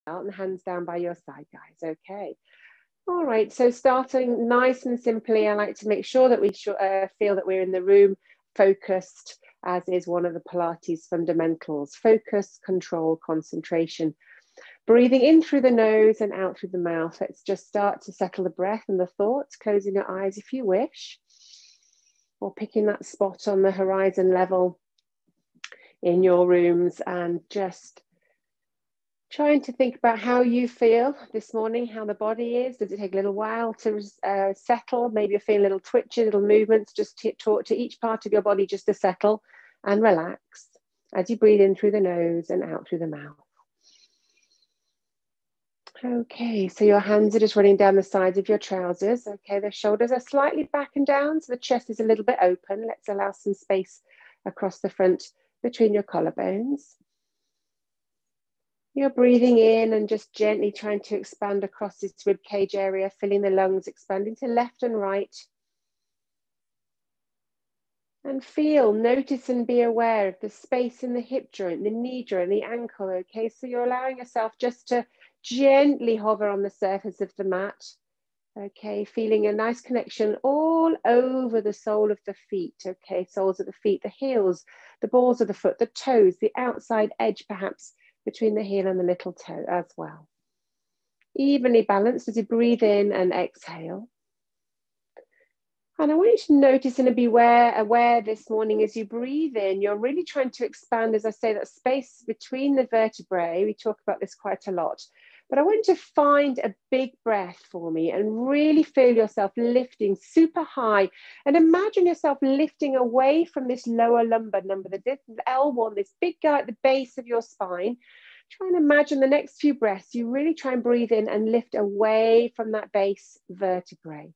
and hands down by your side, guys. Okay. All right, so starting nice and simply, I like to make sure that we feel that we're in the room focused, as is one of the Pilates fundamentals. Focus, control, concentration. Breathing in through the nose and out through the mouth. Let's just start to settle the breath and the thoughts, closing your eyes if you wish, or picking that spot on the horizon level in your rooms and just trying to think about how you feel this morning, how the body is. Does it take a little while to settle? Maybe you're feeling little twitchy, little movements. Just talk to each part of your body just to settle and relax as you breathe in through the nose and out through the mouth. Okay, so your hands are just running down the sides of your trousers. Okay, the shoulders are slightly back and down, so the chest is a little bit open. Let's allow some space across the front between your collarbones. You're breathing in and just gently trying to expand across this rib cage area, filling the lungs, expanding to left and right. And feel, notice and be aware of the space in the hip joint, the knee joint, the ankle, okay? So you're allowing yourself just to gently hover on the surface of the mat, okay? Feeling a nice connection all over the sole of the feet, okay? Soles of the feet, the heels, the balls of the foot, the toes, the outside edge perhaps, between the heel and the little toe as well. Evenly balanced as you breathe in and exhale. And I want you to notice and be aware this morning as you breathe in, you're really trying to expand, as I say, that space between the vertebrae. We talk about this quite a lot. But I want you to find a big breath for me and really feel yourself lifting super high. And imagine yourself lifting away from this lower lumbar number, the L1, this big guy at the base of your spine. Try and imagine the next few breaths, you really try and breathe in and lift away from that base vertebrae.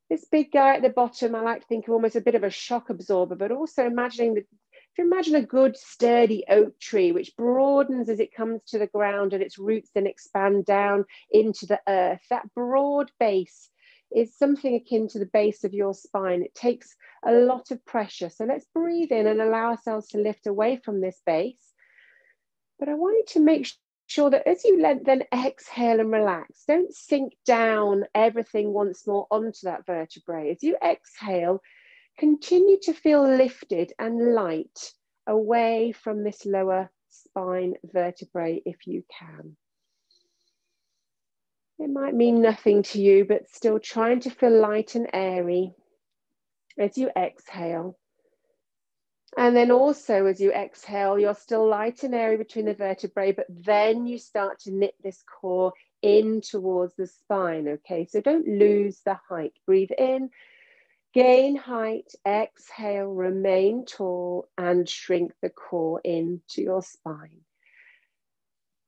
This big guy at the bottom, I like to think of almost a bit of a shock absorber, but also imagining that if you imagine a good sturdy oak tree, which broadens as it comes to the ground and its roots then expand down into the earth, that broad base is something akin to the base of your spine. It takes a lot of pressure. So let's breathe in and allow ourselves to lift away from this base. But I want you to make sure that as you then exhale and relax, don't sink down everything once more onto that vertebrae. As you exhale, continue to feel lifted and light away from this lower spine vertebrae if you can. It might mean nothing to you, but still trying to feel light and airy as you exhale. And then also as you exhale, you're still light and airy between the vertebrae, but then you start to knit this core in towards the spine, okay? So don't lose the height. Breathe in, gain height, exhale, remain tall, and shrink the core into your spine.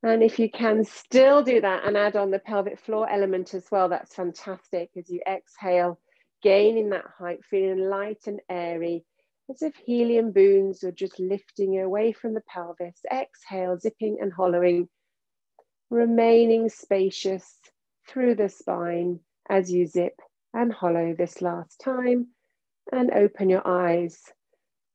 And if you can still do that and add on the pelvic floor element as well, that's fantastic. As you exhale, gaining that height, feeling light and airy, as if helium balloons are just lifting away from the pelvis. Exhale, zipping and hollowing, remaining spacious through the spine as you zip and hollow this last time. And open your eyes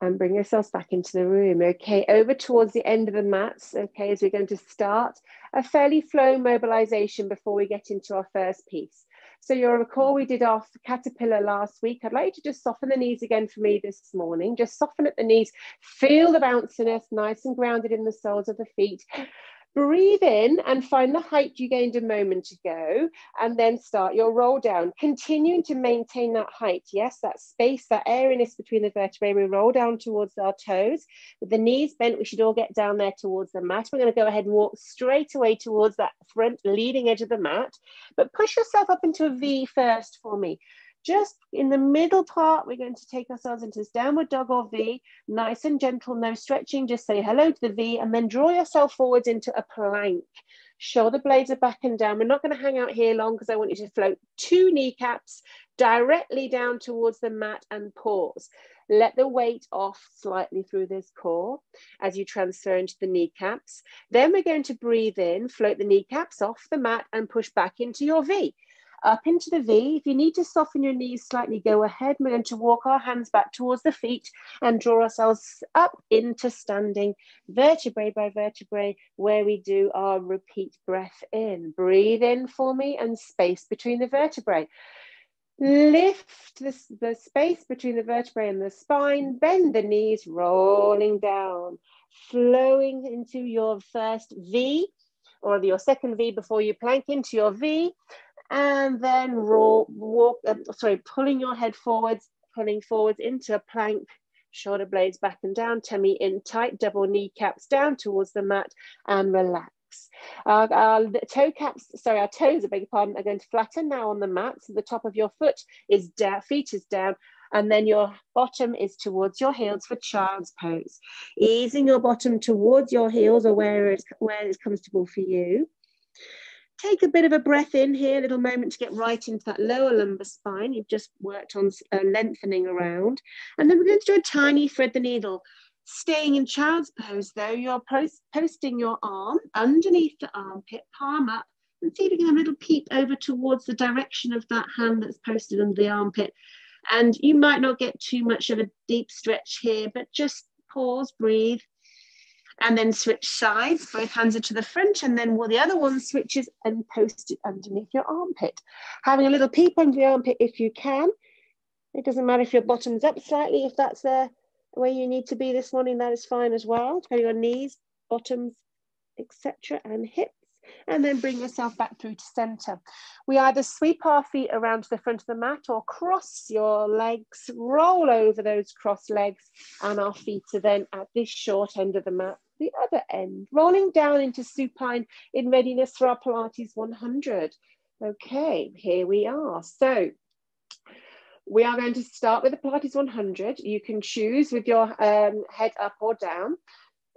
and bring yourselves back into the room. Okay, over towards the end of the mats, okay, as we're going to start a fairly flow mobilization before we get into our first piece. So you'll recall we did our caterpillar last week. I'd like you to just soften the knees again for me this morning. Just soften at the knees. Feel the bounciness, nice and grounded in the soles of the feet. Breathe in and find the height you gained a moment ago, and then start your roll down, continuing to maintain that height. Yes, that space, that airiness between the vertebrae. We roll down towards our toes. With the knees bent, we should all get down there towards the mat. We're going to go ahead and walk straight away towards that front leading edge of the mat, but push yourself up into a V first for me. Just in the middle part, we're going to take ourselves into this downward dog or V, nice and gentle, no stretching, just say hello to the V, and then draw yourself forwards into a plank. Shoulder blades are back and down. We're not going to hang out here long because I want you to float 2 kneecaps directly down towards the mat and pause. Let the weight off slightly through this core as you transfer into the kneecaps. Then we're going to breathe in, float the kneecaps off the mat and push back into your V. up into the V. If you need to soften your knees slightly, go ahead. We're going to walk our hands back towards the feet and draw ourselves up into standing, vertebrae by vertebrae, where we do our repeat breath in. Breathe in for me and space between the vertebrae. Lift the space between the vertebrae and the spine, bend the knees, rolling down, flowing into your first V, or your second V before you plank into your V, and then pulling your head forwards, pulling forwards into a plank, shoulder blades back and down, tummy in tight, double kneecaps down towards the mat, and relax. Our toes, I beg your pardon, are going to flatten now on the mat. So the top of your foot is down, feet is down, and then your bottom is towards your heels for child's pose. Easing your bottom towards your heels or where it's comfortable for you. Take a bit of a breath in here, a little moment to get right into that lower lumbar spine. You've just worked on lengthening around. And then we're going to do a tiny thread the needle. Staying in child's pose though, you're posting your arm underneath the armpit, palm up, and see if you can have a little peep over towards the direction of that hand that's posted under the armpit. And you might not get too much of a deep stretch here, but just pause, breathe, and then switch sides. Both hands are to the front, and then the other one switches and post it underneath your armpit. Having a little peep under the armpit if you can. It doesn't matter if your bottom's up slightly, if that's the way you need to be this morning, that is fine as well. Depending on knees, bottoms, etc., and hips. And then bring yourself back through to center. We either sweep our feet around to the front of the mat or cross your legs, roll over those crossed legs, and our feet are then at this short end of the mat, the other end, rolling down into supine in readiness for our Pilates 100. Okay, here we are. So we are going to start with the Pilates 100. You can choose with your head up or down.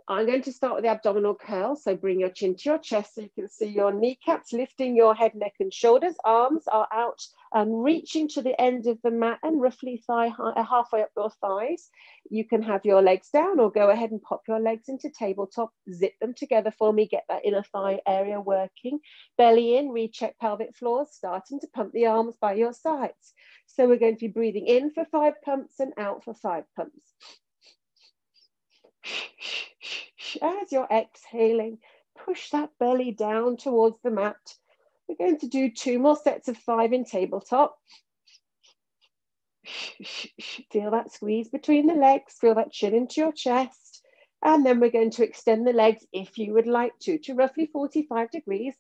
I'm going to start with the abdominal curl. So bring your chin to your chest so you can see your kneecaps, lifting your head, neck, and shoulders. Arms are out and reaching to the end of the mat and roughly halfway up your thighs. You can have your legs down or go ahead and pop your legs into tabletop. Zip them together for me. Get that inner thigh area working. Belly in, recheck pelvic floors, starting to pump the arms by your sides. So we're going to be breathing in for 5 pumps and out for 5 pumps. As you're exhaling, push that belly down towards the mat. We're going to do 2 more sets of 5 in tabletop. Feel that squeeze between the legs, feel that chin into your chest. And then we're going to extend the legs, if you would like to roughly 45 degrees.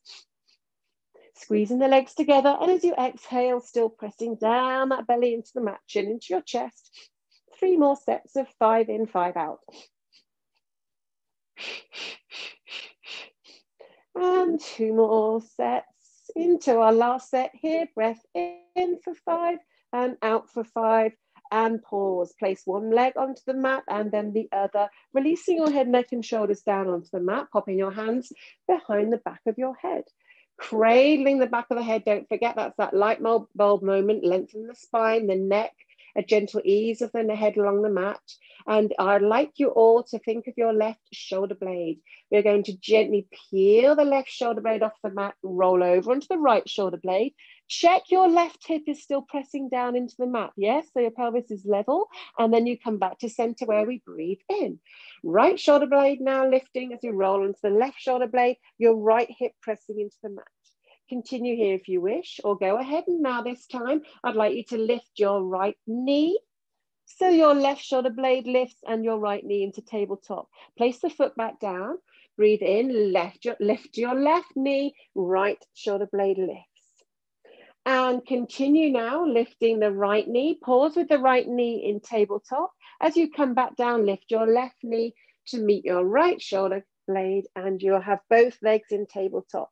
Squeezing the legs together, and as you exhale, still pressing down that belly into the mat, chin into your chest. 3 more sets of 5 in, 5 out. And 2 more sets into our last set here. Breath in for 5 and out for 5, and pause. Place one leg onto the mat and then the other, releasing your head, neck, and shoulders down onto the mat, popping your hands behind the back of your head. Cradling the back of the head, don't forget that's that light bulb moment. Lengthen the spine, the neck, a gentle ease of the head along the mat. And I'd like you all to think of your left shoulder blade. We're going to gently peel the left shoulder blade off the mat, roll over onto the right shoulder blade. Check your left hip is still pressing down into the mat. Yes, so your pelvis is level. And then you come back to center where we breathe in. Right shoulder blade now lifting as you roll into the left shoulder blade, your right hip pressing into the mat. Continue here if you wish, or go ahead and now this time, I'd like you to lift your right knee. So your left shoulder blade lifts and your right knee into tabletop. Place the foot back down, breathe in, lift your left knee, right shoulder blade lifts. And continue now lifting the right knee. Pause with the right knee in tabletop. As you come back down, lift your left knee to meet your right shoulder blade, and you'll have both legs in tabletop.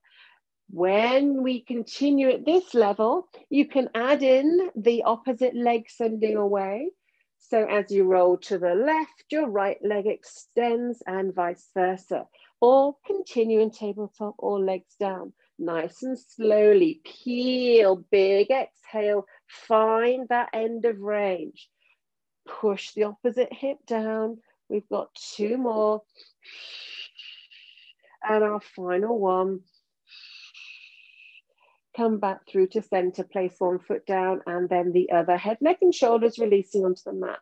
When we continue at this level, you can add in the opposite leg sending away. So as you roll to the left, your right leg extends and vice versa. Or continue in tabletop or legs down. Nice and slowly peel, big exhale, find that end of range. Push the opposite hip down. We've got 2 more. And our final one. Come back through to center, place one foot down and then the other. Head, neck and shoulders releasing onto the mat.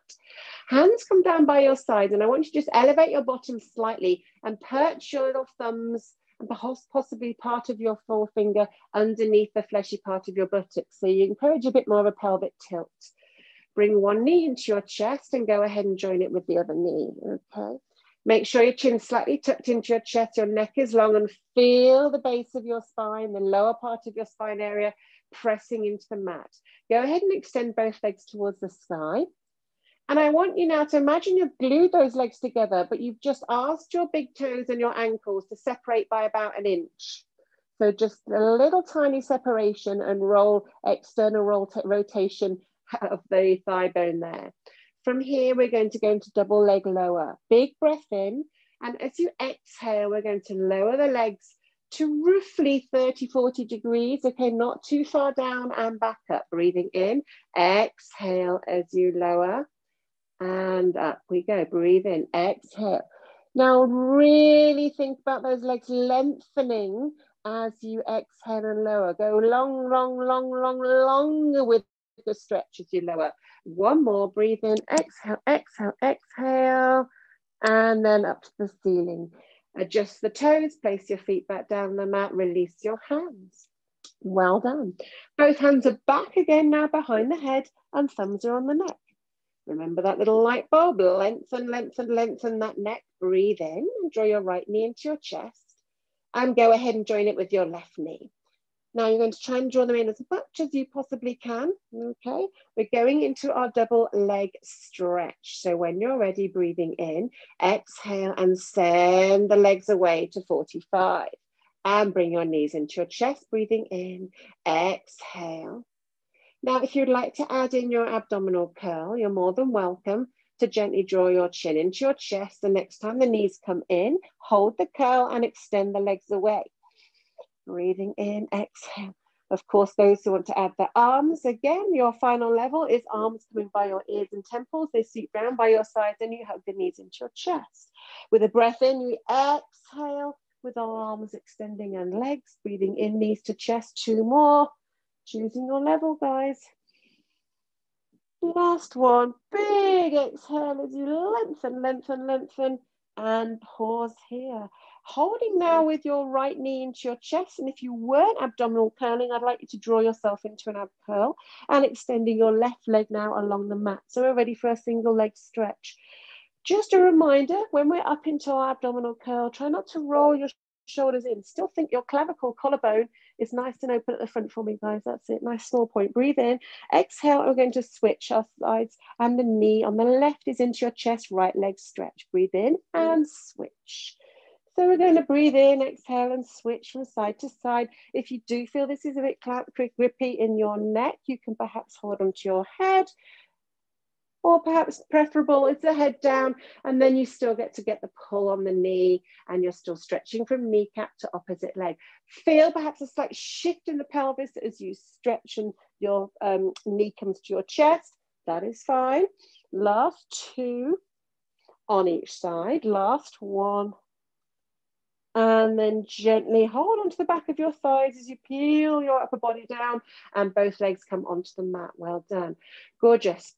Hands come down by your side, and I want you to just elevate your bottom slightly and perch your little thumbs and possibly part of your forefinger underneath the fleshy part of your buttocks. So you encourage a bit more of a pelvic tilt. Bring one knee into your chest and go ahead and join it with the other knee, okay? Make sure your chin's slightly tucked into your chest, your neck is long, and feel the base of your spine, the lower part of your spine area pressing into the mat. Go ahead and extend both legs towards the sky. And I want you now to imagine you've glued those legs together, but you've just asked your big toes and your ankles to separate by about 1 inch. So just a little tiny separation and roll external rotation of the thigh bone there. From here, we're going to go into double leg lower. Big breath in. And as you exhale, we're going to lower the legs to roughly 30, 40 degrees. Okay, not too far down and back up. Breathing in. Exhale as you lower. And up we go. Breathe in. Exhale. Now really think about those legs lengthening as you exhale and lower. Go long, long, long, long, longer with the stretch as you lower. One more, breathe in, exhale, exhale, exhale, and then up to the ceiling. Adjust the toes, place your feet back down the mat, release your hands. Well done. Both hands are back again now behind the head and thumbs are on the neck. Remember that little light bulb, lengthen, lengthen, lengthen that neck. Breathe in and draw your right knee into your chest and go ahead and join it with your left knee. Now you're going to try and draw them in as much as you possibly can, okay? We're going into our double leg stretch. So when you're ready, breathing in, exhale and send the legs away to 45. And bring your knees into your chest, breathing in, exhale. Now, if you'd like to add in your abdominal curl, you're more than welcome to gently draw your chin into your chest. The next time the knees come in, hold the curl and extend the legs away. Breathing in, exhale. Of course, those who want to add the arms, again, your final level is arms coming by your ears and temples. They sweep round by your sides and you hug the knees into your chest. With a breath in, we exhale with our arms extending and legs. Breathing in, knees to chest. 2 more. Choosing your level, guys. Last one. Big exhale as you lengthen, lengthen, lengthen, and pause here. Holding now with your right knee into your chest, and if you weren't abdominal curling, I'd like you to draw yourself into an ab curl and extending your left leg now along the mat. So we're ready for a single leg stretch. Just a reminder, when we're up into our abdominal curl, try not to roll your shoulders in. Still think your clavicle, collarbone is nice and open at the front for me, guys. That's it. Nice small point. Breathe in. Exhale. We're going to switch our sides, and the knee on the left is into your chest. Right leg stretch. Breathe in and switch. So we're going to breathe in, exhale, and switch from side to side. If you do feel this is a bit grippy in your neck, you can perhaps hold onto your head. Or perhaps preferable is the head down, and then you still get to get the pull on the knee, and you're still stretching from kneecap to opposite leg. Feel perhaps a slight shift in the pelvis as you stretch and your knee comes to your chest. That is fine. Last 2 on each side. Last 1. And then gently hold onto the back of your thighs as you peel your upper body down and both legs come onto the mat. Well done. Gorgeous.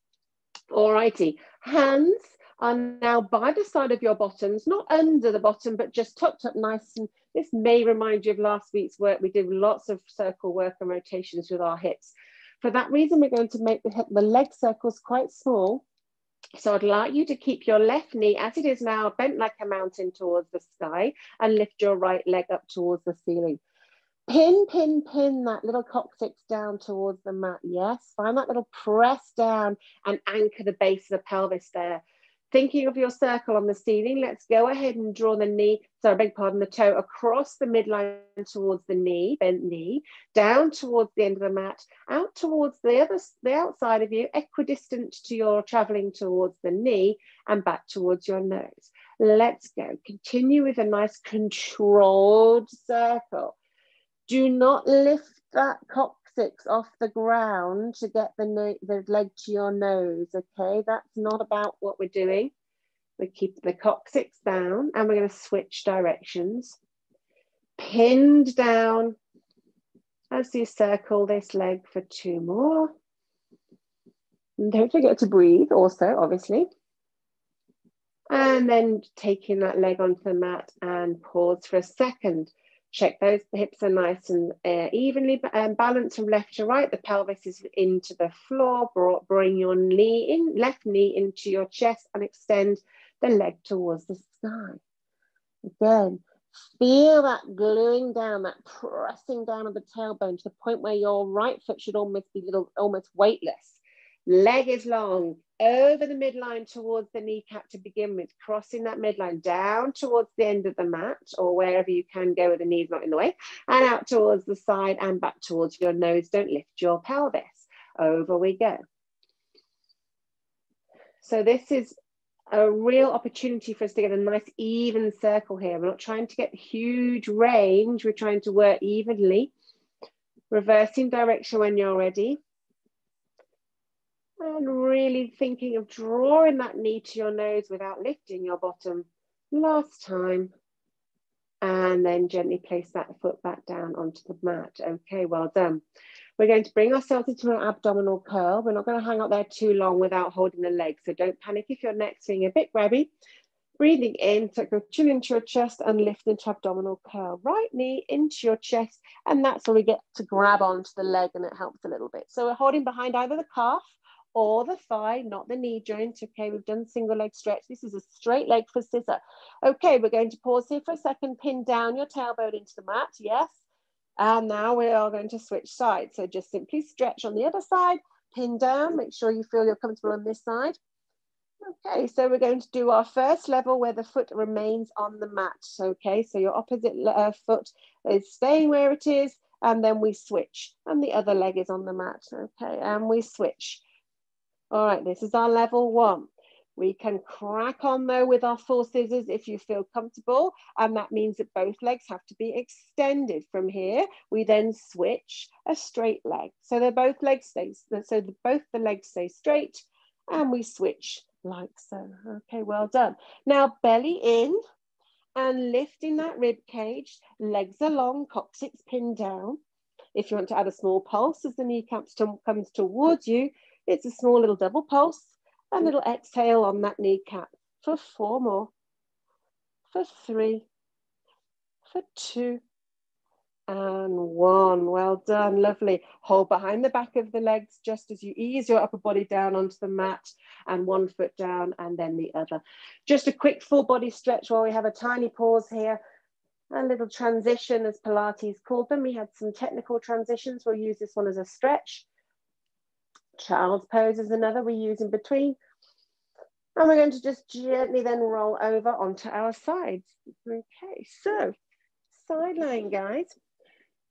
All righty, hands are now by the side of your bottoms, not under the bottom, but just tucked up nice. And this may remind you of last week's work. We did lots of circle work and rotations with our hips. For that reason, we're going to make the leg circles quite small. So I'd like you to keep your left knee as it is now, bent like a mountain towards the sky, and lift your right leg up towards the ceiling. Pin, pin, pin that little coccyx down towards the mat. Yes, find that little press down and anchor the base of the pelvis there. Thinking of your circle on the ceiling, let's go ahead and draw the knee, sorry, I beg pardon, the toe across the midline towards the knee, bent knee, down towards the end of the mat, out towards the outside of you, equidistant to your traveling towards the knee and back towards your nose. Let's go. Continue with a nice controlled circle. Do not lift that coccyx off the ground to get the leg to your nose, okay? That's not about what we're doing. We keep the coccyx down and we're going to switch directions. Pinned down As you circle this leg for 2 more. And don't forget to breathe also, obviously. And then taking that leg onto the mat and pause for a second. Check those hips are nice and evenly balanced from left to right. The pelvis is into the floor. Bring your left knee into your chest and extend the leg towards the sky. Again, feel that gluing down, that pressing down of the tailbone to the point where your right foot should almost be almost weightless. Leg is long, over the midline towards the kneecap to begin with, crossing that midline down towards the end of the mat or wherever you can go with the knees not in the way, and out towards the side and back towards your nose. Don't lift your pelvis. Over we go. So this is a real opportunity for us to get a nice even circle here. We're not trying to get huge range. We're trying to work evenly. Reversing direction when you're ready. And really thinking of drawing that knee to your nose without lifting your bottom. Last time. And then gently place that foot back down onto the mat. Okay, well done. We're going to bring ourselves into an abdominal curl. We're not going to hang out there too long without holding the legs. So don't panic if your neck's feeling a bit grabby. Breathing in, so go chin into your chest and lift into abdominal curl. Right knee into your chest. And that's where we get to grab onto the leg and it helps a little bit. So we're holding behind either the calf or the thigh, not the knee joint. Okay, we've done single leg stretch. This is a straight leg for scissor. Okay, we're going to pause here for a second. Pin down your tailbone into the mat. Yes. And now we are going to switch sides. So just simply stretch on the other side, pin down, make sure you feel you're comfortable on this side. Okay, so we're going to do our first level where the foot remains on the mat. Okay, so your opposite foot is staying where it is, and then we switch. And the other leg is on the mat. Okay, and we switch. All right, this is our level 1. We can crack on though with our full scissors if you feel comfortable, and that means that both legs have to be extended. From here, we then switch a straight leg. So they're both legs both the legs stay straight, and we switch like so. Okay, well done. Now belly in and lifting that rib cage, legs are long, coccyx pinned down. If you want to add a small pulse as the kneecaps comes towards you, it's a small little double pulse. A little exhale on that kneecap for 4 more, for 3, for 2, and 1. Well done, lovely. Hold behind the back of the legs just as you ease your upper body down onto the mat, and 1 foot down and then the other. Just a quick full body stretch while we have a tiny pause here. A little transition, as Pilates called them. We had some technical transitions. We'll use this one as a stretch. Child's pose is another we use in between. And we're going to just gently then roll over onto our sides. Okay, so side lying, guys.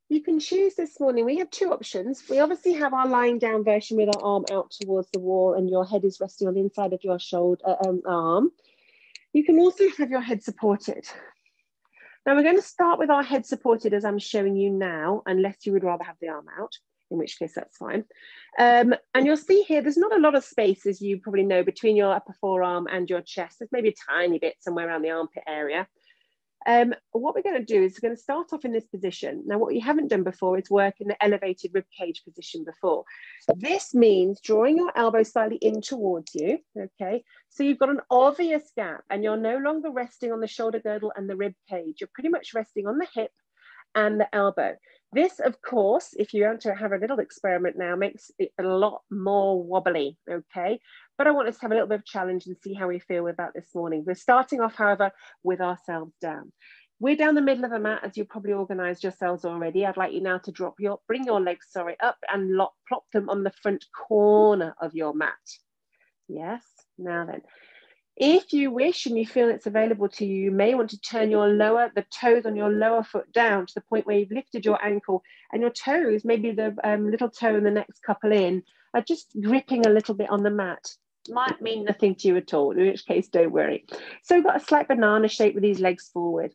You can choose this morning. We have 2 options. We obviously have our lying down version with our arm out towards the wall and your head is resting on the inside of your shoulder arm. You can also have your head supported. Now we're going to start with our head supported as I'm showing you now, unless you would rather have the arm out, in which case that's fine. And you'll see here, there's not a lot of space, as you probably know, between your upper forearm and your chest. There's maybe a tiny bit somewhere around the armpit area. What we're going to do is we're going to start off in this position. Now, what you haven't done before is work in the elevated rib cage position before. This means drawing your elbow slightly in towards you, okay? So you've got an obvious gap and you're no longer resting on the shoulder girdle and the rib cage. You're pretty much resting on the hip and the elbow. This, of course, if you want to have a little experiment now, makes it a lot more wobbly, okay? But I want us to have a little bit of challenge and see how we feel with that this morning. We're starting off, however, with ourselves down. We're down the middle of a mat, as you probably organised yourselves already. I'd like you now to bring your legs, up and plop them on the front corner of your mat. Yes, now then. If you wish and you feel it's available to you, you may want to turn the toes on your lower foot down to the point where you've lifted your ankle, and your toes, maybe the little toe and the next couple in, are just gripping a little bit on the mat. Might mean nothing to you at all, in which case don't worry. So we've got a slight banana shape with these legs forward.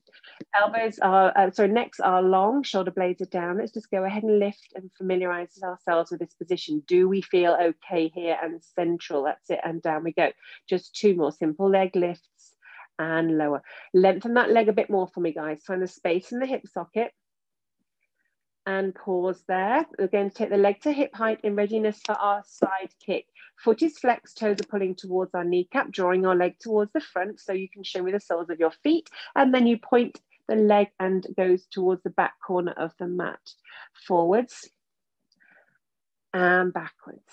Necks are long, shoulder blades are down. Let's just go ahead and lift and familiarize ourselves with this position. Do we feel okay here and central? That's it, and down we go. Just 2 more simple leg lifts and lower. Lengthen that leg a bit more for me, guys. Find the space in the hip socket. and pause there. We're going to take the leg to hip height in readiness for our side kick. Foot is flexed, toes are pulling towards our kneecap, drawing our leg towards the front so you can show me the soles of your feet, and then you point the leg and goes towards the back corner of the mat. Forwards and backwards.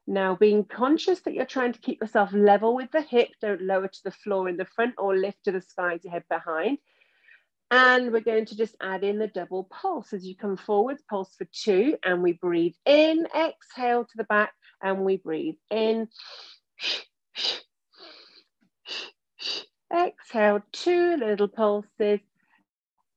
Now, being conscious that you're trying to keep yourself level with the hip, don't lower to the floor in the front or lift to the sky as you head behind. And we're going to just add in the double pulse as you come forward, pulse for 2, and we breathe in, exhale to the back, and we breathe in. Exhale, 2 little pulses.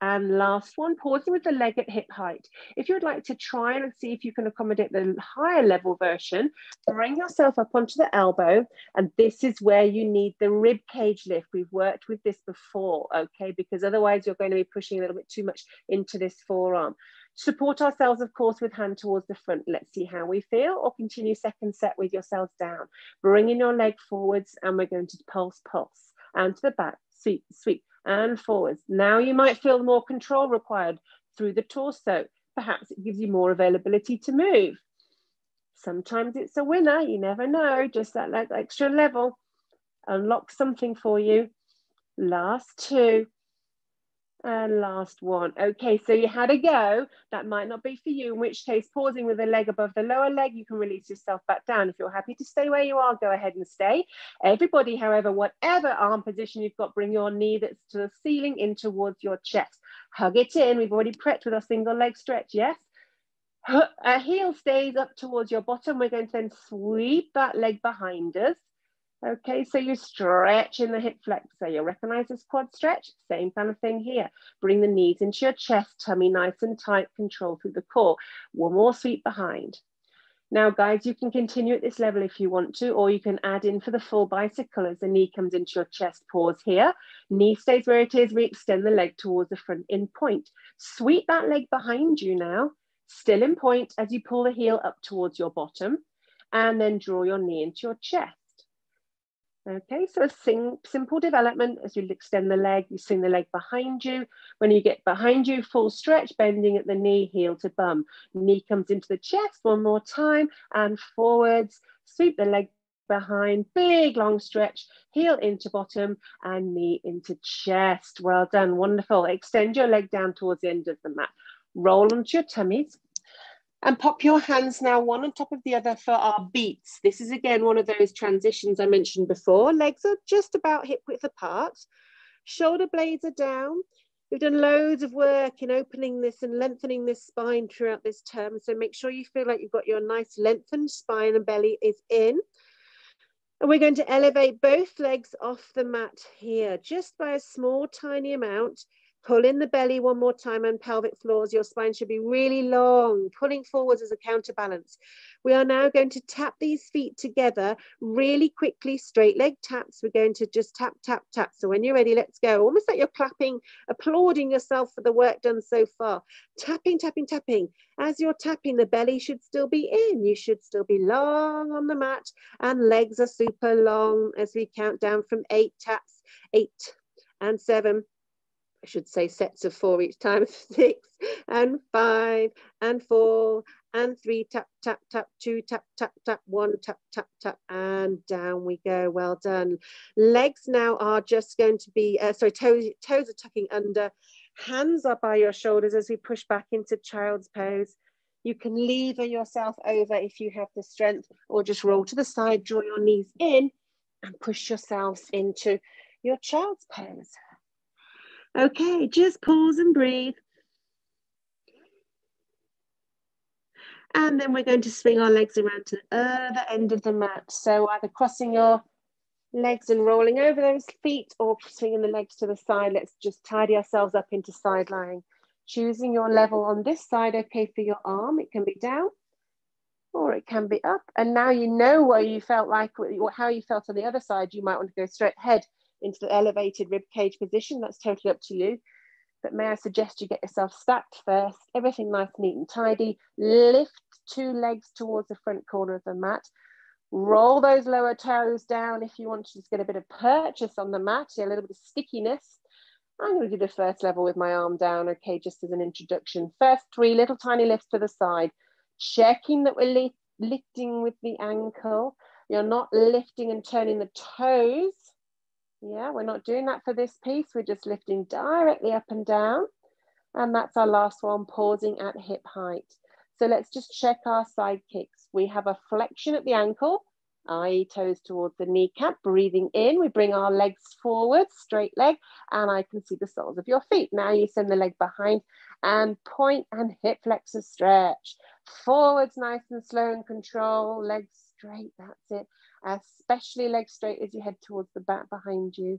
And last one, pausing with the leg at hip height. If you would like to try and see if you can accommodate the higher level version, bring yourself up onto the elbow. And this is where you need the rib cage lift. We've worked with this before, okay? Because otherwise you're going to be pushing a little bit too much into this forearm. Support ourselves, of course, with hand towards the front. Let's see how we feel, or continue second set with yourselves down. Bringing your leg forwards, and we're going to pulse, pulse, and to the back, sweep, sweep, and forwards. Now you might feel more control required through the torso. Perhaps it gives you more availability to move. Sometimes it's a winner, you never know, just that extra level. Unlock something for you. Last 2. And last 1. Okay, so you had a go. That might not be for you, in which case, pausing with the leg above the lower leg, you can release yourself back down. If you're happy to stay where you are, go ahead and stay. Everybody, however, whatever arm position you've got, bring your knee that's to the ceiling in towards your chest. Hug it in. We've already prepped with our single leg stretch, yes? A heel stays up towards your bottom. We're going to then sweep that leg behind us. Okay, so you stretch in the hip flexor. You'll recognize this quad stretch. Same kind of thing here. Bring the knees into your chest, tummy nice and tight, control through the core. One more sweep behind. Now, guys, you can continue at this level if you want to, or you can add in for the full bicycle as the knee comes into your chest. Pause here. Knee stays where it is. We extend the leg towards the front in point. Sweep that leg behind you now, still in point as you pull the heel up towards your bottom, and then draw your knee into your chest. Okay, so a simple development as you extend the leg, you swing the leg behind you. When you get behind you, full stretch, bending at the knee, heel to bum. Knee comes into the chest, one more time, and forwards. Sweep the leg behind, big long stretch, heel into bottom, and knee into chest. Well done, wonderful. Extend your leg down towards the end of the mat. Roll onto your tummies. And pop your hands now one on top of the other for our beats. This is again one of those transitions I mentioned before. Legs are just about hip width apart. Shoulder blades are down. We've done loads of work in opening this and lengthening this spine throughout this term. So make sure you feel like you've got your nice lengthened spine and belly is in. And we're going to elevate both legs off the mat here, just by a small, tiny amount. Pull in the belly one more time and pelvic floors. Your spine should be really long, pulling forwards as a counterbalance. We are now going to tap these feet together really quickly, straight leg taps. We're going to just tap, tap, tap. So when you're ready, let's go. Almost like you're clapping, applauding yourself for the work done so far. Tapping, tapping, tapping. As you're tapping, the belly should still be in. You should still be long on the mat, and legs are super long as we count down from 8 taps, 8 and 7. I should say sets of 4 each time, 6 and 5 and 4 and 3, tap, tap, tap, 2, tap, tap, tap, 1, tap, tap, tap, and down we go. Well done. Legs now are just going to be, toes are tucking under, hands are by your shoulders as we push back into child's pose. You can lever yourself over if you have the strength, or just roll to the side, draw your knees in and push yourselves into your child's pose. Okay, just pause and breathe. And then we're going to swing our legs around to the other end of the mat. So either crossing your legs and rolling over those feet, or swinging the legs to the side. Let's just tidy ourselves up into side lying. Choosing your level on this side, okay, for your arm. It can be down or it can be up. And now you know where you felt like, how you felt on the other side. You might want to go straight ahead into the elevated rib cage position. That's totally up to you. But may I suggest you get yourself stacked first, everything nice, neat and tidy. Lift 2 legs towards the front corner of the mat. Roll those lower toes down if you want to just get a bit of purchase on the mat, a little bit of stickiness. I'm going to do the first level with my arm down, okay, just as an introduction. First 3 little tiny lifts to the side, checking that we're lifting with the ankle. You're not lifting and turning the toes. Yeah, we're not doing that for this piece. We're just lifting directly up and down. And that's our last one, pausing at hip height. So let's just check our side kicks. We have a flexion at the ankle, i.e. toes towards the kneecap. Breathing in, we bring our legs forward, straight leg, and I can see the soles of your feet. Now you send the leg behind and point and hip flexor stretch. Forwards, nice and slow and control, legs straight, that's it. Especially legs straight as you head towards the back behind you.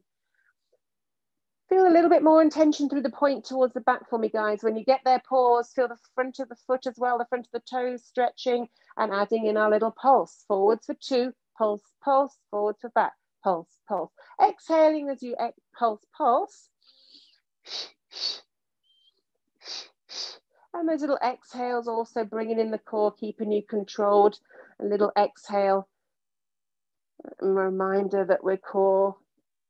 Feel a little bit more intention through the point towards the back for me, guys. When you get there, pause. Feel the front of the foot as well, the front of the toes stretching and adding in our little pulse. Forwards for 2, pulse, pulse, forwards for back, pulse, pulse. Exhaling as you pulse, pulse. And those little exhales also bringing in the core, keeping you controlled. A little exhale. A reminder that we're core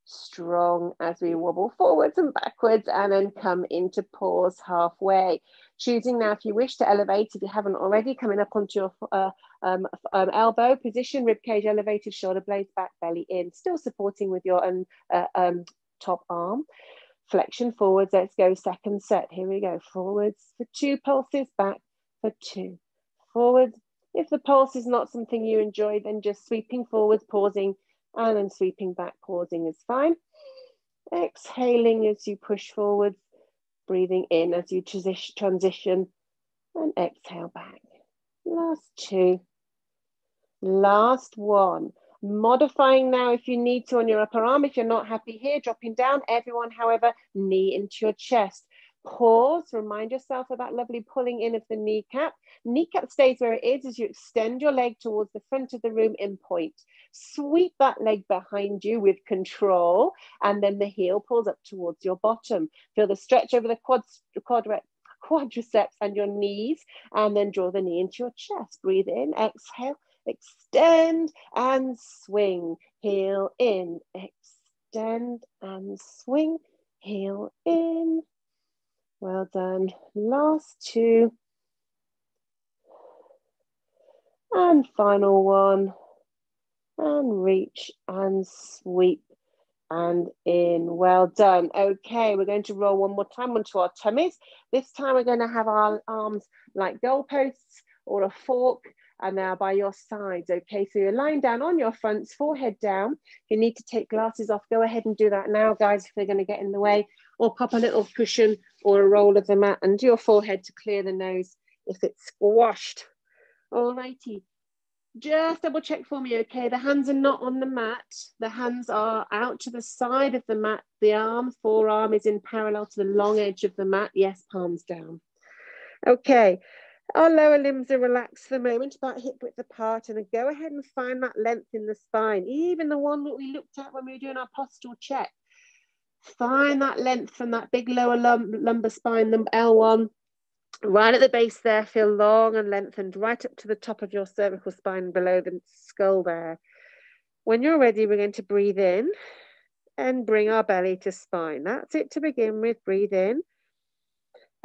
strong as we wobble forwards and backwards and then come into pause halfway. Choosing now, if you wish to elevate, if you haven't already, coming up onto your elbow position, ribcage elevated, shoulder blades back, belly in, still supporting with your top arm. Flexion forwards, let's go second set. Here we go, forwards for 2 pulses, back for 2. Forwards. If the pulse is not something you enjoy, then just sweeping forwards, pausing, and then sweeping back, pausing is fine. Exhaling as you push forwards, breathing in as you transition, and exhale back. Last 2. Last 1. Modifying now if you need to on your upper arm. If you're not happy here, dropping down. Everyone, however, knee into your chest. Pause, remind yourself of that lovely pulling in of the kneecap. Kneecap stays where it is as you extend your leg towards the front of the room in point. Sweep that leg behind you with control, and then the heel pulls up towards your bottom. Feel the stretch over the quadriceps and your knees, and then draw the knee into your chest. Breathe in, exhale, extend and swing. Heel in, extend and swing. Heel in. Well done. Last 2. And final 1. And reach and sweep and in. Well done. Okay, we're going to roll one more time onto our tummies. This time we're going to have our arms like goalposts or a fork, and now by your sides. Okay, so you're lying down on your fronts, forehead down. If you need to take glasses off, go ahead and do that now, guys, if they're going to get in the way, or pop a little cushion or a roll of the mat and do your forehead to clear the nose if it's squashed. Alrighty, just double check for me, okay? The hands are not on the mat. The hands are out to the side of the mat. The forearm is in parallel to the long edge of the mat. Yes, palms down. Okay. Our lower limbs are relaxed for the moment, about hip width apart, and then go ahead and find that length in the spine, even the one that we looked at when we were doing our postural check. Find that length from that big lower lumbar spine, L1, right at the base there. Feel long and lengthened right up to the top of your cervical spine below the skull there. When you're ready, we're going to breathe in and bring our belly to spine. That's it to begin with. Breathe in.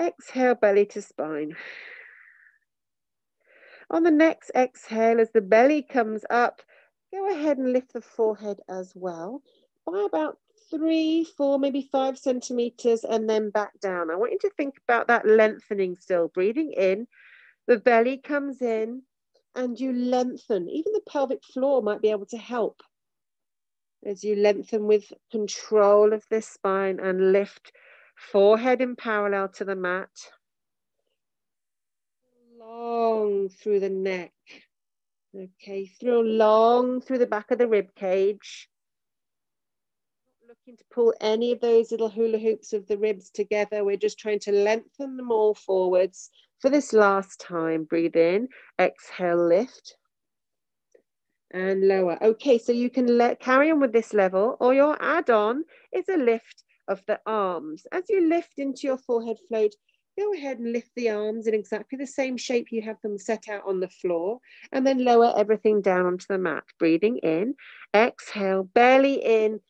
Exhale, belly to spine. On the next exhale, as the belly comes up, go ahead and lift the forehead as well by about 3, 4, maybe 5 centimeters, and then back down. I want you to think about that lengthening still. Breathing in, the belly comes in, and you lengthen. Even the pelvic floor might be able to help as you lengthen with control of this spine and lift forehead in parallel to the mat. Long through the neck. Okay, long through the back of the rib cage. Not looking to pull any of those little hula hoops of the ribs together. We're just trying to lengthen them all forwards for this last time. Breathe in, exhale, lift, and lower. Okay, so you can carry on with this level, or your add-on is a lift of the arms. As you lift into your forehead float, go ahead and lift the arms in exactly the same shape you have them set out on the floor, and then lower everything down onto the mat. Breathing in, exhale, belly in,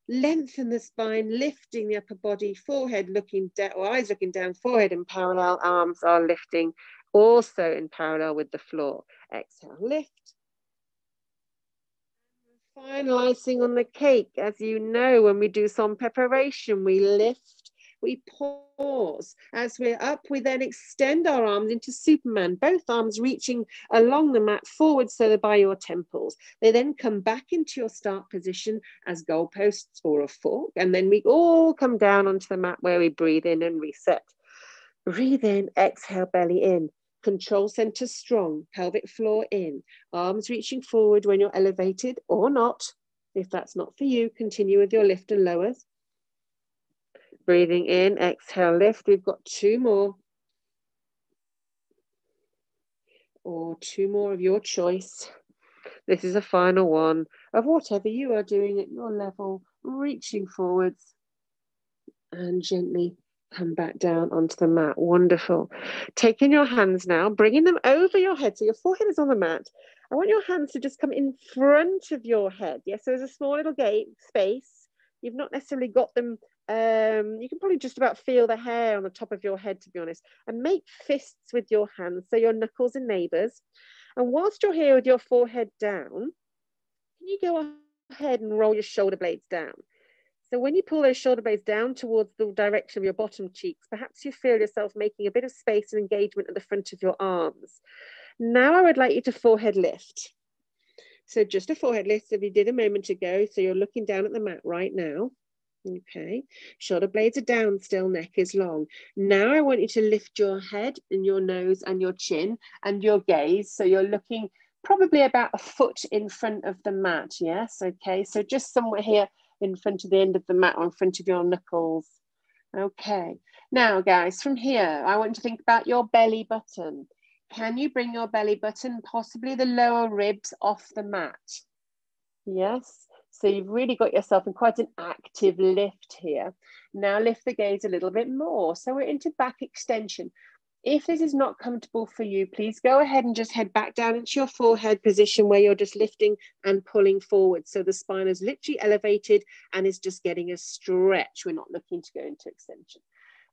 Lengthen the spine, lifting the upper body, forehead looking down, or eyes looking down, forehead in parallel, arms are lifting, also in parallel with the floor. Exhale, lift. Final icing on the cake. As you know, when we do some preparation, we lift, we pause. As we're up, we then extend our arms into Superman, both arms reaching along the mat forward so they're by your temples. They then come back into your start position as goalposts or a fork, and then we all come down onto the mat where we breathe in and reset. Breathe in, exhale, belly in. Control center strong, pelvic floor in, arms reaching forward when you're elevated or not. If that's not for you, continue with your lift and lowers. Breathing in, exhale, lift. We've got 2 more. Or 2 more of your choice. This is a final one of whatever you are doing at your level, reaching forwards and gently come back down onto the mat. Wonderful. Taking your hands now, bringing them over your head. So your forehead is on the mat. I want your hands to just come in front of your head. Yes, so there's a small little space. You've not necessarily got them. You can probably just about feel the hair on the top of your head, to be honest. And make fists with your hands, so your knuckles and neighbours. And whilst you're here with your forehead down, can you go ahead and roll your shoulder blades down? So when you pull those shoulder blades down towards the direction of your bottom cheeks, perhaps you feel yourself making a bit of space and engagement at the front of your arms. Now I would like you to forehead lift. So just a forehead lift as you did a moment ago. So you're looking down at the mat right now. Okay, shoulder blades are down still, neck is long. Now I want you to lift your head and your nose and your chin and your gaze. So you're looking probably about a foot in front of the mat. Yes, okay, so just somewhere here in front of the end of the mat or in front of your knuckles. Okay, now guys, from here, I want you to think about your belly button. Can you bring your belly button, possibly the lower ribs, off the mat? Yes, so you've really got yourself in quite an active lift here. Now lift the gaze a little bit more. So we're into back extension. If this is not comfortable for you, please go ahead and just head back down into your forehead position where you're just lifting and pulling forward. So the spine is literally elevated and is just getting a stretch. We're not looking to go into extension.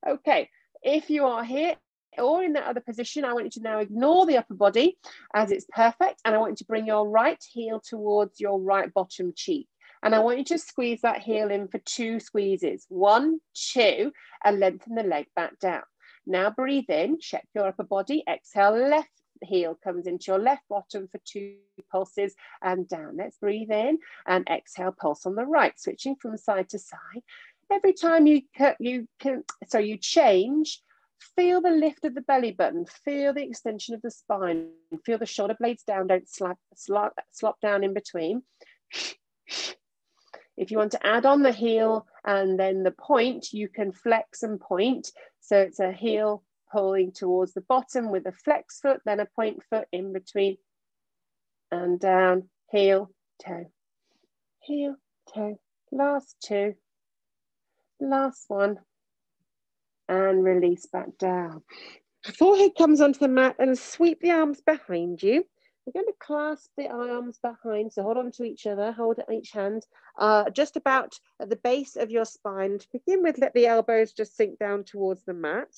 Okay, if you are here or in that other position, I want you to now ignore the upper body as it's perfect. And I want you to bring your right heel towards your right bottom cheek. And I want you to squeeze that heel in for 2 squeezes. 1, 2, and lengthen the leg back down. Now breathe in, check your upper body, exhale, left heel comes into your left bottom for 2 pulses and down. Let's breathe in and exhale, pulse on the right, switching from side to side. Every time you change, feel the lift of the belly button, feel the extension of the spine, feel the shoulder blades down, don't slop down in between. If you want to add on the heel and then the point, you can flex and point. So it's a heel pulling towards the bottom with a flex foot, then a point foot in between and down, heel, toe, last 2, last 1, and release back down. Forehead comes onto the mat and sweep the arms behind you. We're going to clasp the arms behind, so hold on to each other, hold each hand, just about at the base of your spine. To begin with, let the elbows just sink down towards the mat.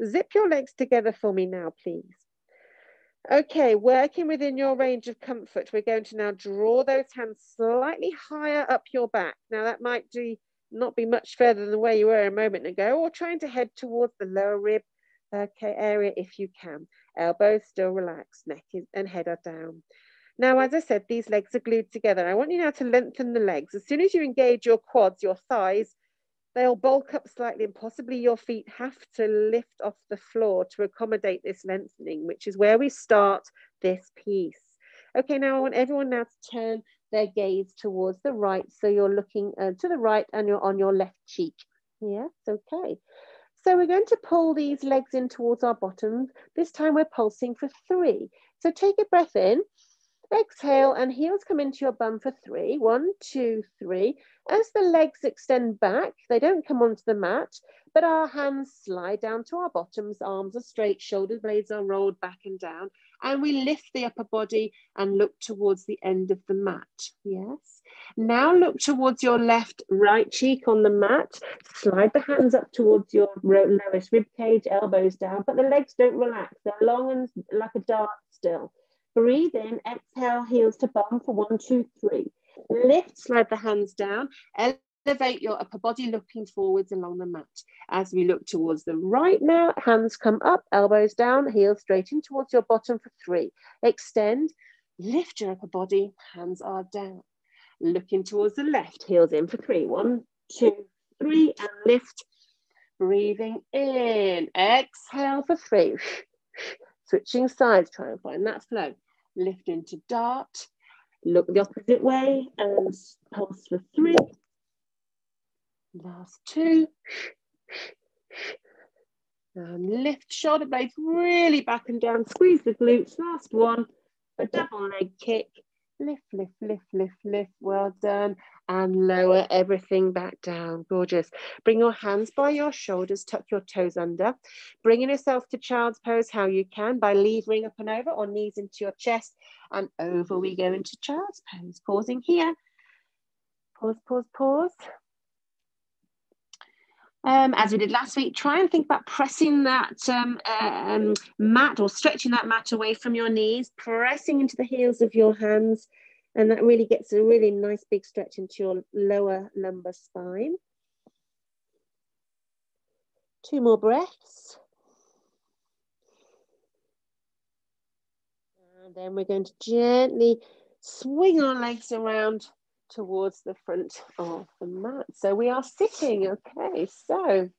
Zip your legs together for me now, please. Okay, working within your range of comfort, we're going to now draw those hands slightly higher up your back. Now that might not be much further than where you were a moment ago, or trying to head towards the lower rib area if you can. Elbows still relaxed, neck and head are down. Now, as I said, these legs are glued together. I want you now to lengthen the legs. As soon as you engage your quads, your thighs, they'll bulk up slightly and possibly your feet have to lift off the floor to accommodate this lengthening, which is where we start this piece. Okay, now I want everyone now to turn their gaze towards the right. So you're looking to the right and you're on your left cheek. Yes, okay. So we're going to pull these legs in towards our bottoms. This time we're pulsing for 3. So take a breath in Exhale, and heels come into your bum for 3. 1, 2, 3. As the legs extend back, they don't come onto the mat, but our hands slide down to our bottoms, arms are straight, shoulder blades are rolled back and down, and we lift the upper body and look towards the end of the mat. Yes. Now look towards your left right cheek on the mat. Slide the hands up towards your lowest rib cage, elbows down, but the legs don't relax. They're long and like a dart still. Breathe in, exhale, heels to bum for 1, 2, 3. Lift, slide the hands down, elevate your upper body looking forwards along the mat. As we look towards the right now, hands come up, elbows down, heels straight in towards your bottom for 3. Extend, lift your upper body, hands are down. Looking towards the left, heels in for 3. 1, 2, 3, and lift. Breathing in, exhale for 3. Switching sides, try and find that flow. Lift into dart, look the opposite way, and pulse for 3. Last 2. And lift shoulder blades really back and down. Squeeze the glutes. Last 1. A double leg kick. Lift, lift, lift, lift, lift. Well done. And lower everything back down. Gorgeous. Bring your hands by your shoulders. Tuck your toes under. Bringing yourself to child's pose how you can by levering up and over or knees into your chest. And over we go into child's pose. Pausing here. Pause, pause, pause. As we did last week, try and think about pressing that mat or stretching that mat away from your knees, pressing into the heels of your hands, and that really gets a really nice big stretch into your lower lumbar spine. 2 more breaths. And then we're going to gently swing our legs around towards the front of the mat. So we are sitting, okay, so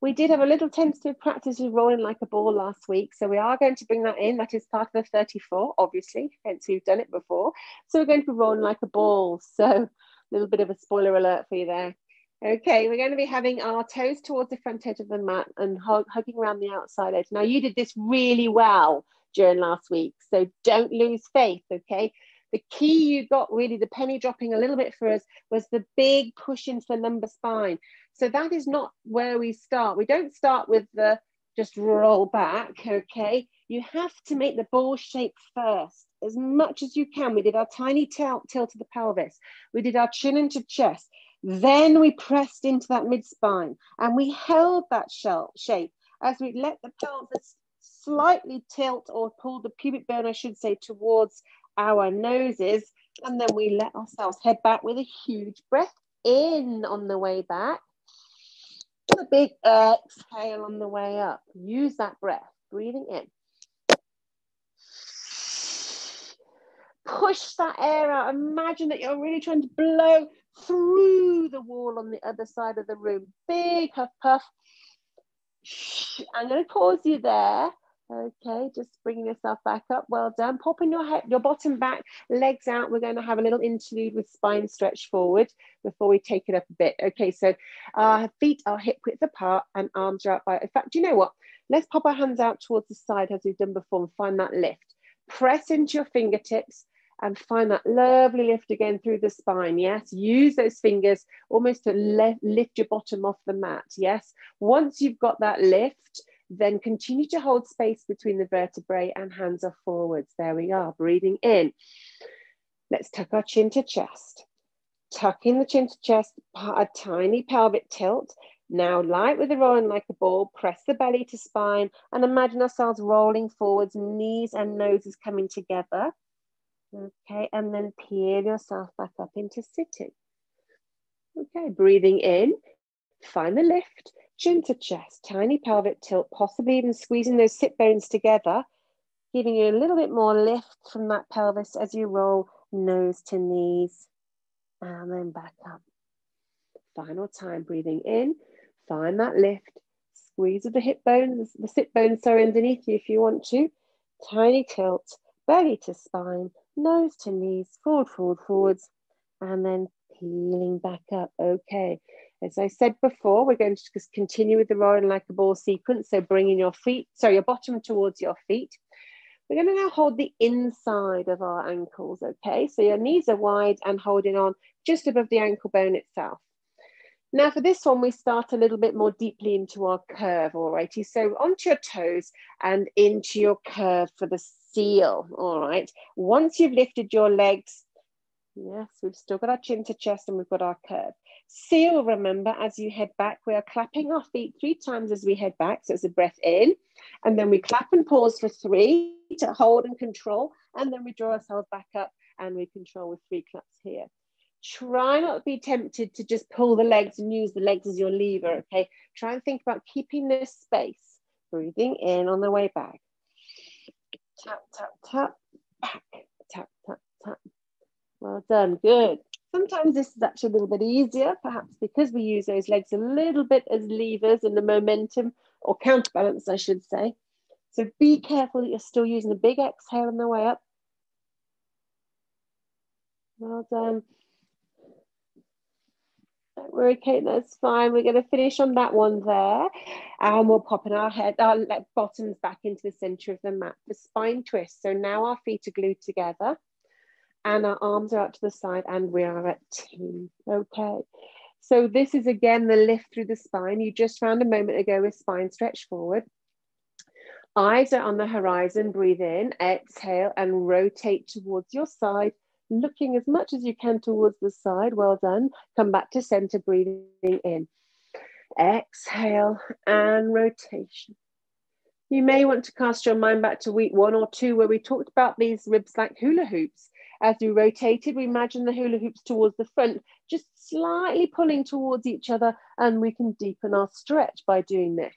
we did have a little tentative practice with rolling like a ball last week, so we are going to bring that in. That is part of the 34, obviously, hence we've done it before. So we're going to be rolling like a ball, so a little bit of a spoiler alert for you there. Okay, we're going to be having our toes towards the front edge of the mat and hugging around the outside edge. Now, you did this really well during last week, so don't lose faith, okay? The key you got, really, the penny dropping a little bit for us, was the big push into the lumbar spine. So that is not where we start. We don't start with the just roll back, okay? You have to make the ball shape first, as much as you can. We did our tiny tilt of the pelvis. We did our chin into chest. Then we pressed into that mid-spine, and we held that shape as we let the pelvis slightly tilt, or pull the pubic bone, I should say, towards our noses, and then we let ourselves head back with a huge breath in on the way back, a big exhale on the way up. Use that breath, breathing in, push that air out. Imagine that you're really trying to blow through the wall on the other side of the room. Big huff puff. I'm going to pause you there. Okay, just bringing yourself back up. Well done. Popping your head, your bottom back, legs out. We're going to have a little interlude with spine stretch forward before we take it up a bit. Okay, so our feet are hip width apart and arms are out by. In fact, do you know what? Let's pop our hands out towards the side as we've done before and find that lift. Press into your fingertips and find that lovely lift again through the spine. Yes, use those fingers almost to lift your bottom off the mat. Yes, once you've got that lift, then continue to hold space between the vertebrae and hands are forwards. There we are, breathing in. Let's tuck our chin to chest. Tucking the chin to chest, a tiny pelvic tilt. Now, light with the rolling like a ball, press the belly to spine and imagine ourselves rolling forwards, knees and noses coming together. Okay, and then peel yourself back up into sitting. Okay, breathing in, find the lift. Chin to chest, tiny pelvic tilt, possibly even squeezing those sit bones together, giving you a little bit more lift from that pelvis as you roll nose to knees, and then back up. Final time, breathing in, find that lift, squeeze of the hip bones, the sit bones, sorry, underneath you if you want to, tiny tilt, belly to spine, nose to knees, forward, forward, forwards, and then peeling back up. Okay. As I said before, we're going to just continue with the rolling like a ball sequence. So bringing your feet, sorry, your bottom towards your feet. We're going to now hold the inside of our ankles, okay? So your knees are wide and holding on just above the ankle bone itself. Now for this one, we start a little bit more deeply into our curve, all righty? So onto your toes and into your curve for the seal, all right? Once you've lifted your legs, yes, we've still got our chin to chest and we've got our curve. Seal, remember, as you head back, we are clapping our feet 3 times as we head back. So it's a breath in, and then we clap and pause for 3 to hold and control, and then we draw ourselves back up and we control with 3 claps here. Try not to be tempted to just pull the legs and use the legs as your lever, okay? Try and think about keeping this space. Breathing in on the way back. Tap, tap, tap, back, tap, tap, tap. Well done, good. Sometimes this is actually a little bit easier, perhaps because we use those legs a little bit as levers in the momentum, or counterbalance, I should say. So be careful that you're still using a big exhale on the way up. Well done. We're okay, that's fine. We're going to finish on that one there. And we'll pop in our head, our bottoms back into the center of the mat for spine twist. So now our feet are glued together and our arms are out to the side and we are at T. Okay. So this is again the lift through the spine. You just found a moment ago with spine stretch forward. Eyes are on the horizon. Breathe in, exhale, and rotate towards your side, looking as much as you can towards the side. Well done. Come back to center, breathing in. Exhale and rotation. You may want to cast your mind back to week 1 or 2 where we talked about these ribs like hula hoops. As we rotated, we imagine the hula hoops towards the front, just slightly pulling towards each other, and we can deepen our stretch by doing this.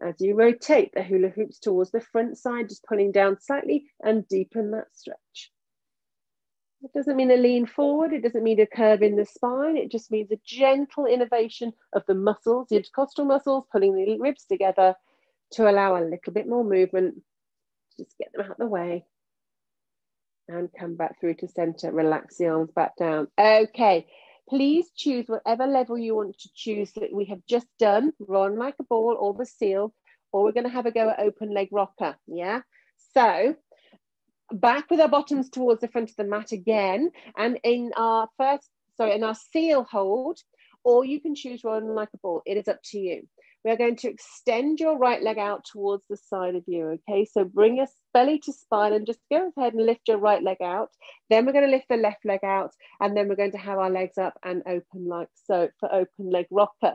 As you rotate the hula hoops towards the front side, just pulling down slightly and deepen that stretch. It doesn't mean a lean forward. It doesn't mean a curve in the spine. It just means a gentle innovation of the muscles, the intercostal muscles, pulling the ribs together to allow a little bit more movement. Just get them out of the way. And come back through to center. Relax the arms back down. Okay. Please choose whatever level you want to choose that we have just done. Run like a ball or the seal, or we're going to have a go at open leg rocker. Yeah. So back with our bottoms towards the front of the mat again. And in our seal hold, or you can choose run like a ball. It is up to you. We are going to extend your right leg out towards the side of you, okay? So bring your belly to spine and just go ahead and lift your right leg out. Then we're going to lift the left leg out, and then we're going to have our legs up and open like so for open leg rocker,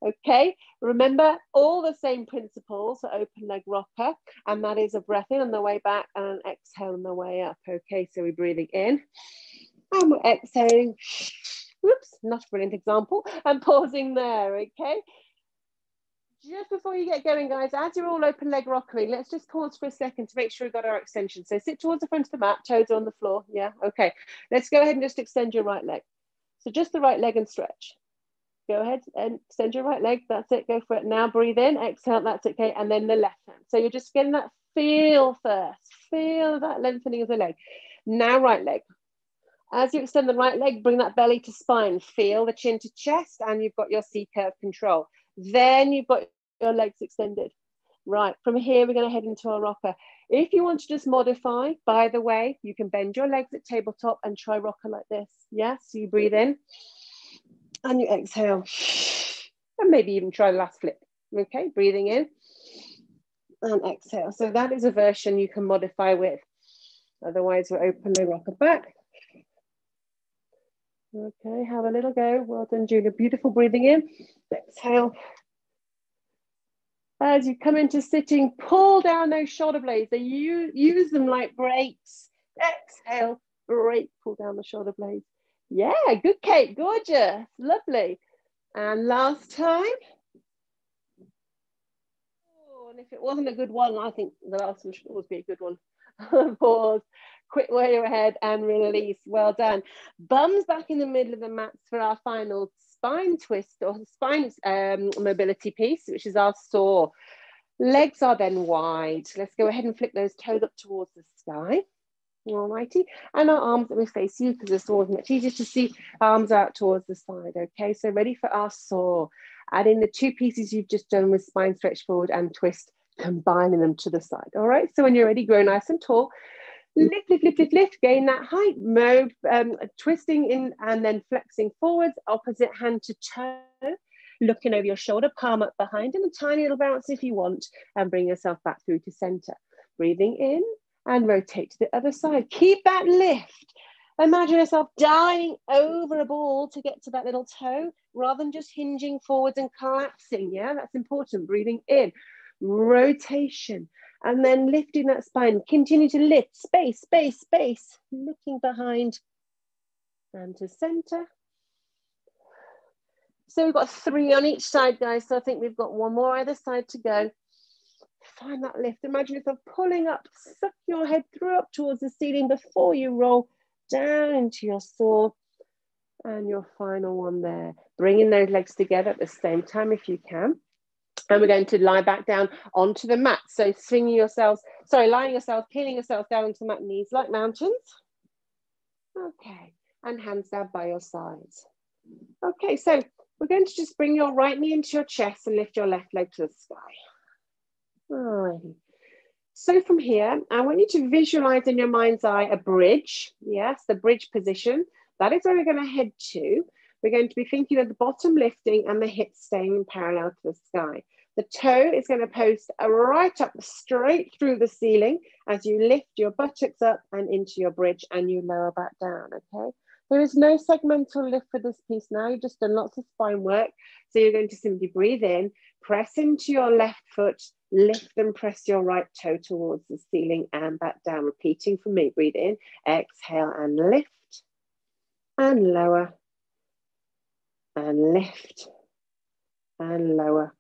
okay? Remember all the same principles for open leg rocker, and that is a breath in on the way back and an exhale on the way up, okay? So we're breathing in, and we're exhaling. Whoops, not a brilliant example. I'm pausing there, okay? Just before you get going, guys, as you're all open leg rocking, let's just pause for a second to make sure we've got our extension. So sit towards the front of the mat, toes on the floor. Yeah, okay. Let's go ahead and just extend your right leg. So just the right leg and stretch. Go ahead and extend your right leg. That's it. Go for it. Now breathe in, exhale. That's okay. And then the left hand. So you're just getting that feel first. Feel that lengthening of the leg. Now right leg. As you extend the right leg, bring that belly to spine. Feel the chin to chest, and you've got your C-curve control. Then you've got your legs extended. Right, from here, we're going to head into our rocker. If you want to just modify, by the way, you can bend your legs at tabletop and try rocker like this. Yes, so you breathe in and you exhale. And maybe even try the last flip. Okay, breathing in and exhale. So that is a version you can modify with. Otherwise, we'll open the rocker back. Okay, have a little go. Well done, Julia. Beautiful breathing in. Exhale. As you come into sitting, pull down those shoulder blades. Use them like brakes. Exhale, brake, pull down the shoulder blades. Yeah, good, Kate. Gorgeous. Lovely. And last time. Oh, and if it wasn't a good one, I think the last one should always be a good one. Pause. Quick way ahead and release. Well done. Bums back in the middle of the mats for our final spine twist or spine mobility piece, which is our saw. Legs are then wide. Let's go ahead and flip those toes up towards the sky. Alrighty. And our arms that we face you because the saw is much easier to see. Arms out towards the side. Okay, so ready for our saw. Add in the 2 pieces you've just done with spine stretch forward and twist combining them to the side. All right, so when you're ready, grow nice and tall. Lift, lift, lift, lift, lift, gain that height mode, twisting in and then flexing forwards, opposite hand to toe, looking over your shoulder, palm up behind, and a tiny little bounce if you want, and bring yourself back through to center. Breathing in and rotate to the other side. Keep that lift. Imagine yourself diving over a ball to get to that little toe, rather than just hinging forwards and collapsing. Yeah, that's important. Breathing in, rotation, and then lifting that spine. Continue to lift, space, space, space, looking behind and to center. So we've got 3 on each side, guys. So I think we've got 1 more either side to go. Find that lift. Imagine yourself pulling up, suck your head through up towards the ceiling before you roll down into your saw. And your final one there. Bringing those legs together at the same time if you can. And we're going to lie back down onto the mat. So swinging yourselves, lying yourself, peeling yourself down onto the mat, knees like mountains. Okay, and hands down by your sides. Okay, so we're going to just bring your right knee into your chest and lift your left leg to the sky. Alrighty. So from here, I want you to visualize in your mind's eye a bridge. Yes, the bridge position. That is where we're going to head to. We're going to be thinking of the bottom lifting and the hips staying parallel to the sky. The toe is going to post right up straight through the ceiling as you lift your buttocks up and into your bridge and you lower back down, okay? There is no segmental lift for this piece now. You've just done lots of spine work. So you're going to simply breathe in, press into your left foot, lift and press your right toe towards the ceiling and back down. Repeating for me, breathe in, exhale and lift and lower and lift and lower.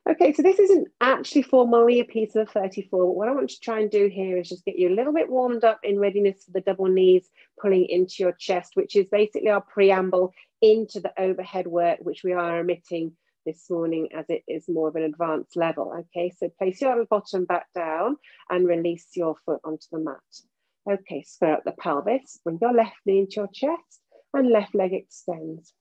Okay, so this isn't actually formally a piece of 34. What I want to try and do here is just get you a little bit warmed up in readiness for the double knees pulling into your chest, which is basically our preamble into the overhead work, which we are omitting this morning as it is more of an advanced level. Okay, so place your bottom back down and release your foot onto the mat. Okay, square up the pelvis, bring your left knee into your chest and left leg extends.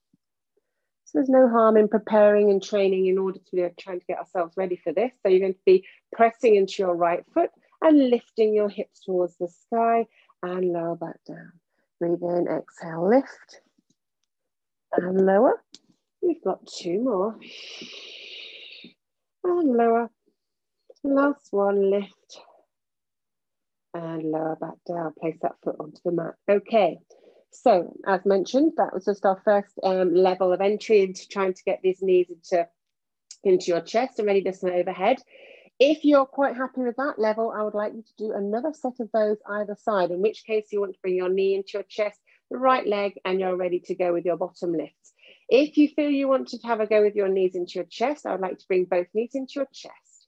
So there's no harm in preparing and training in order to trying to get ourselves ready for this. So you're going to be pressing into your right foot and lifting your hips towards the sky and lower back down. Breathe in, exhale, lift and lower. We've got 2 more. And lower. Last one, lift and lower back down. Place that foot onto the mat. Okay. So, as mentioned, that was just our first level of entry into trying to get these knees into your chest and readiness and overhead. If you're quite happy with that level, I would like you to do another set of those either side, in which case you want to bring your knee into your chest, the right leg, and you're ready to go with your bottom lifts. If you feel you want to have a go with your knees into your chest, I would like to bring both knees into your chest.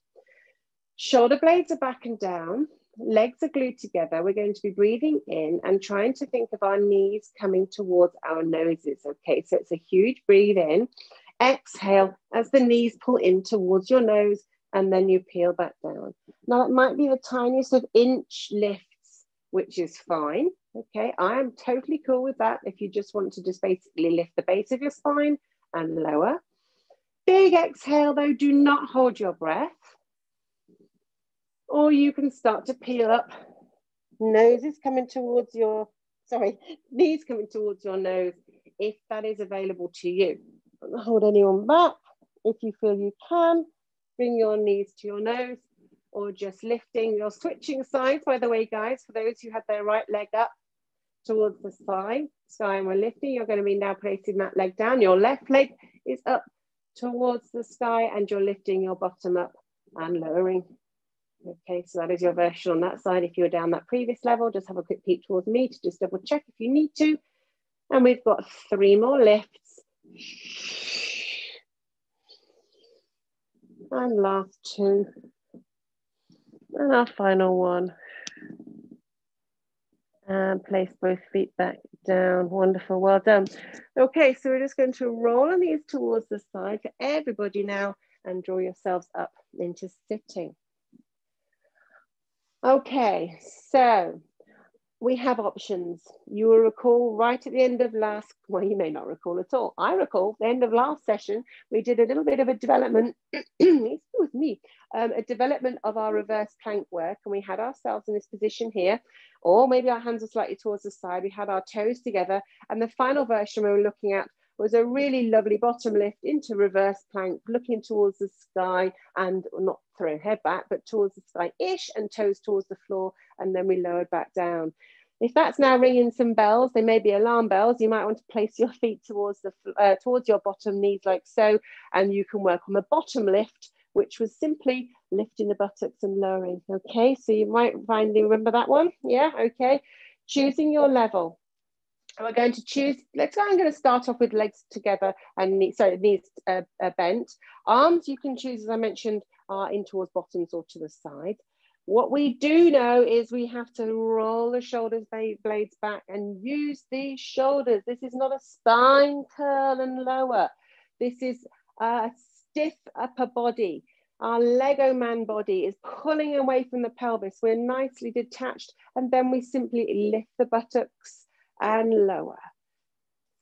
Shoulder blades are back and down. Legs are glued together. We're going to be breathing in and trying to think of our knees coming towards our noses. Okay, so it's a huge breathe in. Exhale as the knees pull in towards your nose and then you peel back down. Now it might be the tiniest of inch lifts, which is fine. Okay, I am totally cool with that. If you just want to just basically lift the base of your spine and lower. Big exhale though, do not hold your breath. Or you can start to peel up. Knees coming towards your nose, if that is available to you. Don't hold anyone back. If you feel you can, bring your knees to your nose or just lifting. You're switching sides, by the way, guys, for those who have their right leg up towards the sky and we're lifting, you're going to be now placing that leg down. Your left leg is up towards the sky and you're lifting your bottom up and lowering. Okay, so that is your version on that side. If you're down that previous level, just have a quick peek towards me to just double check if you need to. And we've got 3 more lifts. And last 2. And our final one. And place both feet back down. Wonderful, well done. Okay, so we're just going to roll on these towards the side for everybody now and draw yourselves up into sitting. Okay, so we have options. You will recall right at the end of last, well, you may not recall at all. I recall the end of last session, we did a little bit of a development, it's with me, a development of our reverse plank work. And we had ourselves in this position here, or maybe our hands are slightly towards the side. We had our toes together. And the final version we were looking at was a really lovely bottom lift into reverse plank, looking towards the sky and not throwing head back, but towards the sky-ish and toes towards the floor. And then we lowered back down. If that's now ringing some bells, they may be alarm bells. You might want to place your feet towards your bottom, knees like so, and you can work on the bottom lift, which was simply lifting the buttocks and lowering. Okay, so you might finally remember that one. Yeah, okay. Choosing your level. We're going to choose, I'm going to start off with legs together and knees bent. Arms, you can choose, as I mentioned, are in towards bottoms or to the side. What we do know is we have to roll the shoulders blades back and use these shoulders. This is not a spine curl and lower. This is a stiff upper body. Our Lego man body is pulling away from the pelvis. We're nicely detached, and then we simply lift the buttocks and lower.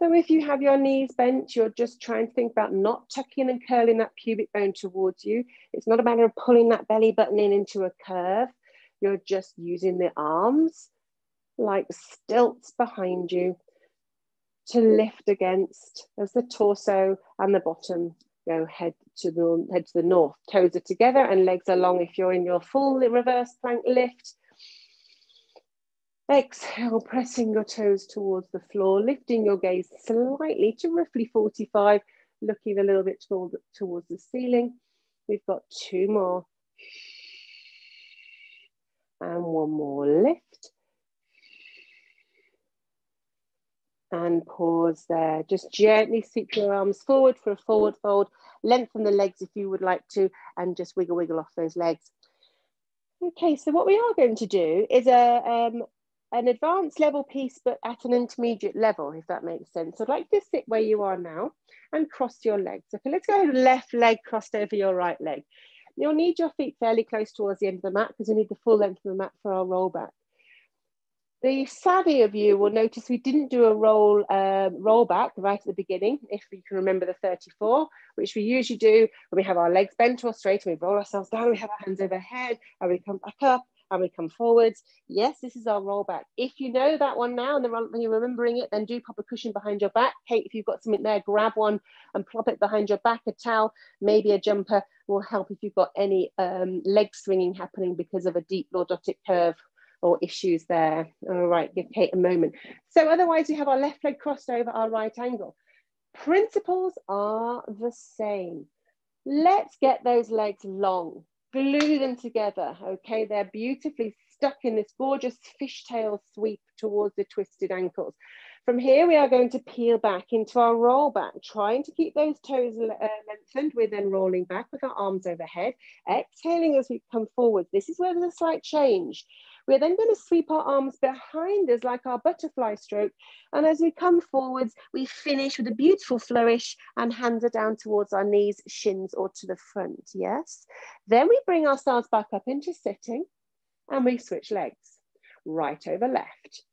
So if you have your knees bent, you're just trying to think about not tucking and curling that pubic bone towards you. It's not a matter of pulling that belly button in into a curve. You're just using the arms like stilts behind you to lift against as the torso and the bottom go head to the north. Toes are together and legs are long if you're in your full reverse plank lift. Exhale, pressing your toes towards the floor, lifting your gaze slightly to roughly 45, looking a little bit towards the ceiling. We've got 2 more. And 1 more lift. And pause there. Just gently sweep your arms forward for a forward fold. Lengthen the legs if you would like to, and just wiggle off those legs. Okay, so what we are going to do is an advanced level piece, but at an intermediate level, if that makes sense. So I'd like to sit where you are now and cross your legs. Okay, let's go left leg crossed over your right leg. You'll need your feet fairly close towards the end of the mat because we need the full length of the mat for our roll back. The savvy of you will notice we didn't do a roll back right at the beginning, if you can remember the 34, which we usually do when we have our legs bent or straight and we roll ourselves down, we have our hands overhead and we come back up and we come forwards. Yes, this is our roll back. If you know that one now and when you're remembering it, then do pop a cushion behind your back. Kate, if you've got something there, grab one and plop it behind your back. A towel, maybe a jumper will help if you've got any leg swinging happening because of a deep lordotic curve or issues there. All right, give Kate a moment. So otherwise we have our left leg crossed over our right angle. Principles are the same. Let's get those legs long. Glue them together, okay? They're beautifully stuck in this gorgeous fishtail sweep towards the twisted ankles. From here, we are going to peel back into our roll back, trying to keep those toes lengthened. We're then rolling back with our arms overhead, exhaling as we come forward. This is where there's a slight change. We're then going to sweep our arms behind us like our butterfly stroke. And as we come forwards, we finish with a beautiful flourish and hands are down towards our knees, shins, or to the front, yes? Then we bring ourselves back up into sitting and we switch legs, right over left.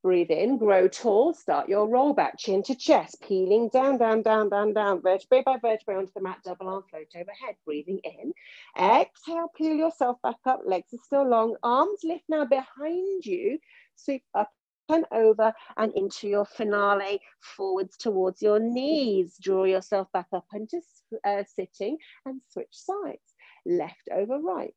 Breathe in, grow tall, start your roll back, chin to chest, peeling down, vertebrae by vertebrae onto the mat, double arm float overhead, breathing in. Exhale, peel yourself back up, legs are still long, arms lift now behind you, sweep up and over and into your finale, forwards towards your knees. Draw yourself back up into sitting and switch sides, left over right.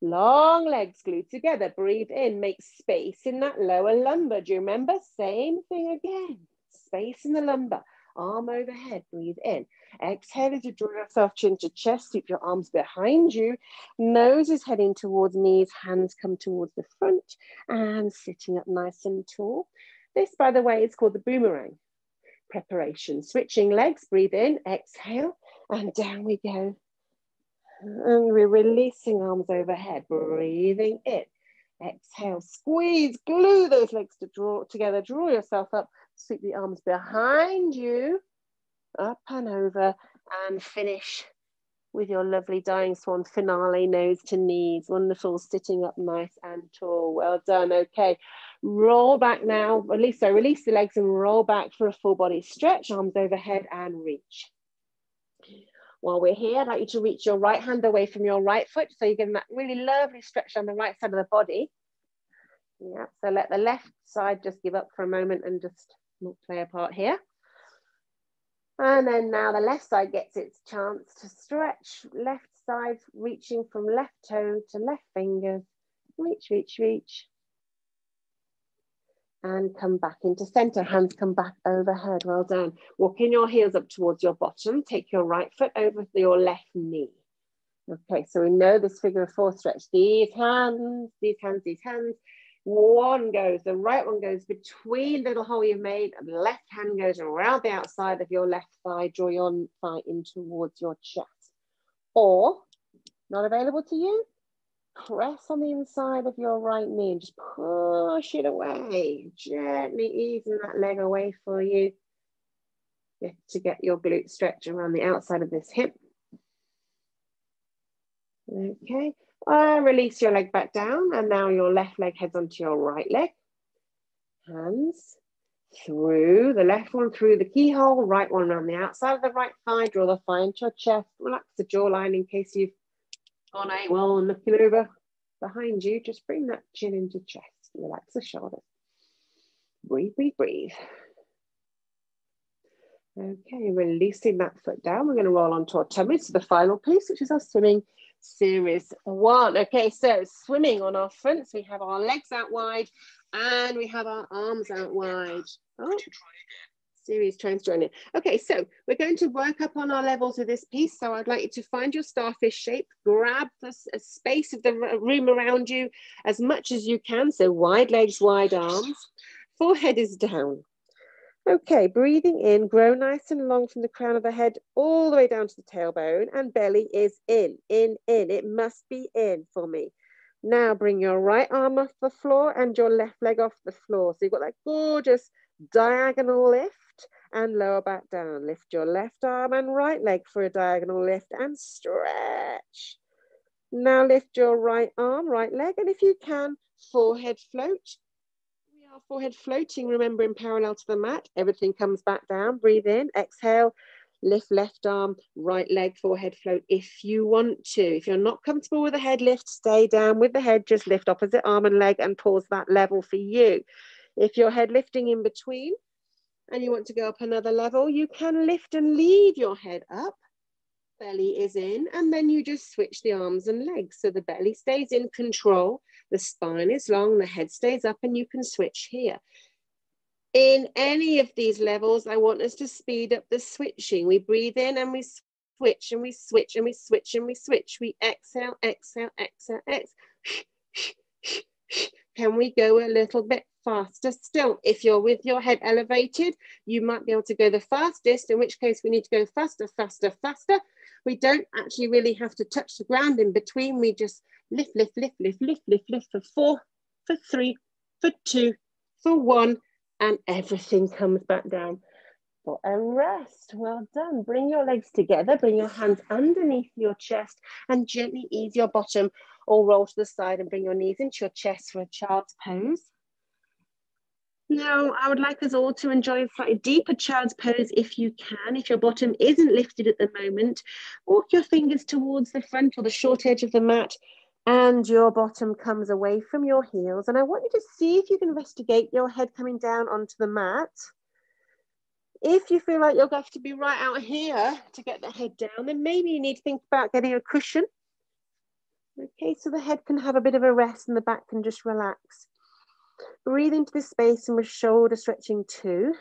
Long legs glued together, breathe in, make space in that lower lumbar. Do you remember? Same thing again, space in the lumbar, arm overhead, breathe in. Exhale as you draw yourself chin to chest, sweep your arms behind you, nose is heading towards knees, hands come towards the front and sitting up nice and tall. This, by the way, is called the boomerang preparation. Switching legs, breathe in, exhale, and down we go. And we're releasing arms overhead, breathing in. Exhale, squeeze, glue those legs together, draw yourself up, sweep the arms behind you, up and over, and finish with your lovely dying swan finale, nose to knees. Wonderful, sitting up nice and tall. Well done. Okay, roll back now. Release the legs and roll back for a full body stretch. Arms overhead and reach. While we're here, I'd like you to reach your right hand away from your right foot. So you're getting that really lovely stretch on the right side of the body. Yeah, so let the left side just give up for a moment and just not play a part here. And then now the left side gets its chance to stretch. Left side reaching from left toe to left fingers. Reach, reach, reach. And come back into center. Hands come back overhead. Well done. Walking your heels up towards your bottom. Take your right foot over your left knee. Okay, so we know this figure of four stretch. These hands, these hands, these hands. One goes, the right one goes between the little hole you've made, and the left hand goes around the outside of your left thigh. Draw your thigh in towards your chest. Or, not available to you, press on the inside of your right knee and just push it away. Gently easing that leg away for you to get your glute stretch around the outside of this hip. Okay. Release your leg back down, and now your left leg heads onto your right leg. Hands through the left one through the keyhole, right one around the outside of the right thigh. Draw the thigh into your chest. Relax the jawline in case you've gone AWOL and looking over behind you. Just bring that chin into chest. Relax the shoulders. Breathe, breathe, breathe. Okay, releasing that foot down. We're going to roll onto our tummy to the final piece, which is our swimming series 1. Okay, so swimming on our fronts, we have our legs out wide and we have our arms out wide. Oh, Siri's trying to join in. Okay, so we're going to work up on our levels with this piece. So I'd like you to find your starfish shape, grab the space of the room around you as much as you can. So wide legs, wide arms, forehead is down. Okay, breathing in, grow nice and long from the crown of the head all the way down to the tailbone, and belly is in. It must be in for me. Now bring your right arm off the floor and your left leg off the floor. So you've got that gorgeous diagonal lift and lower back down. Lift your left arm and right leg for a diagonal lift and stretch. Now lift your right arm, right leg, and if you can, forehead float. Our forehead floating, remember, in parallel to the mat. Everything comes back down. Breathe in, exhale, lift left arm, right leg, forehead float if you want to. If you're not comfortable with the head lift, stay down with the head, just lift opposite arm and leg and pause that level for you. If you're head lifting in between and you want to go up another level, you can lift and leave your head up. Belly is in, and then you just switch the arms and legs. So the belly stays in control, the spine is long, the head stays up, and you can switch here. In any of these levels, I want us to speed up the switching. We breathe in and we switch and we switch and we switch and we switch. We exhale, exhale, exhale, exhale. Can we go a little bit faster still? If you're with your head elevated, you might be able to go the fastest, in which case we need to go faster, faster, faster. We don't actually really have to touch the ground in between. We just lift, lift, lift, lift, lift, lift, lift for 4, for 3, for 2, for 1, and everything comes back down for a rest. Well done. Bring your legs together, bring your hands underneath your chest and gently ease your bottom or roll to the side and bring your knees into your chest for a child's pose. Now, I would like us all to enjoy a slightly deeper child's pose if you can. If your bottom isn't lifted at the moment, walk your fingers towards the front or the short edge of the mat and your bottom comes away from your heels. And I want you to see if you can investigate your head coming down onto the mat. If you feel like you'll have to be right out here to get the head down, then maybe you need to think about getting a cushion. Okay, so the head can have a bit of a rest and the back can just relax. Breathe into this space and with shoulder stretching too.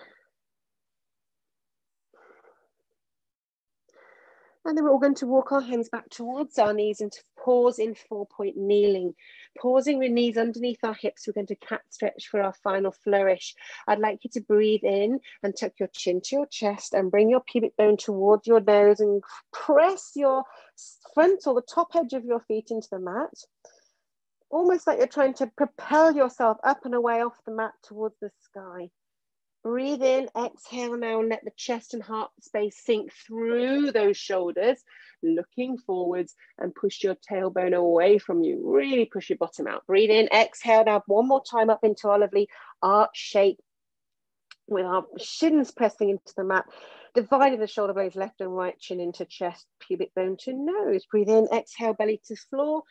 And then we're all going to walk our hands back towards our knees and to pause in 4-point kneeling. Pausing with knees underneath our hips, we're going to cat stretch for our final flourish. I'd like you to breathe in and tuck your chin to your chest and bring your pubic bone towards your nose and press your front or the top edge of your feet into the mat. Almost like you're trying to propel yourself up and away off the mat towards the sky. Breathe in, exhale now, and let the chest and heart space sink through those shoulders, looking forwards, and push your tailbone away from you. Really push your bottom out. Breathe in, exhale now, one more time up into our lovely arch shape with our shins pressing into the mat, dividing the shoulder blades left and right, chin into chest, pubic bone to nose. Breathe in, exhale, belly to floor,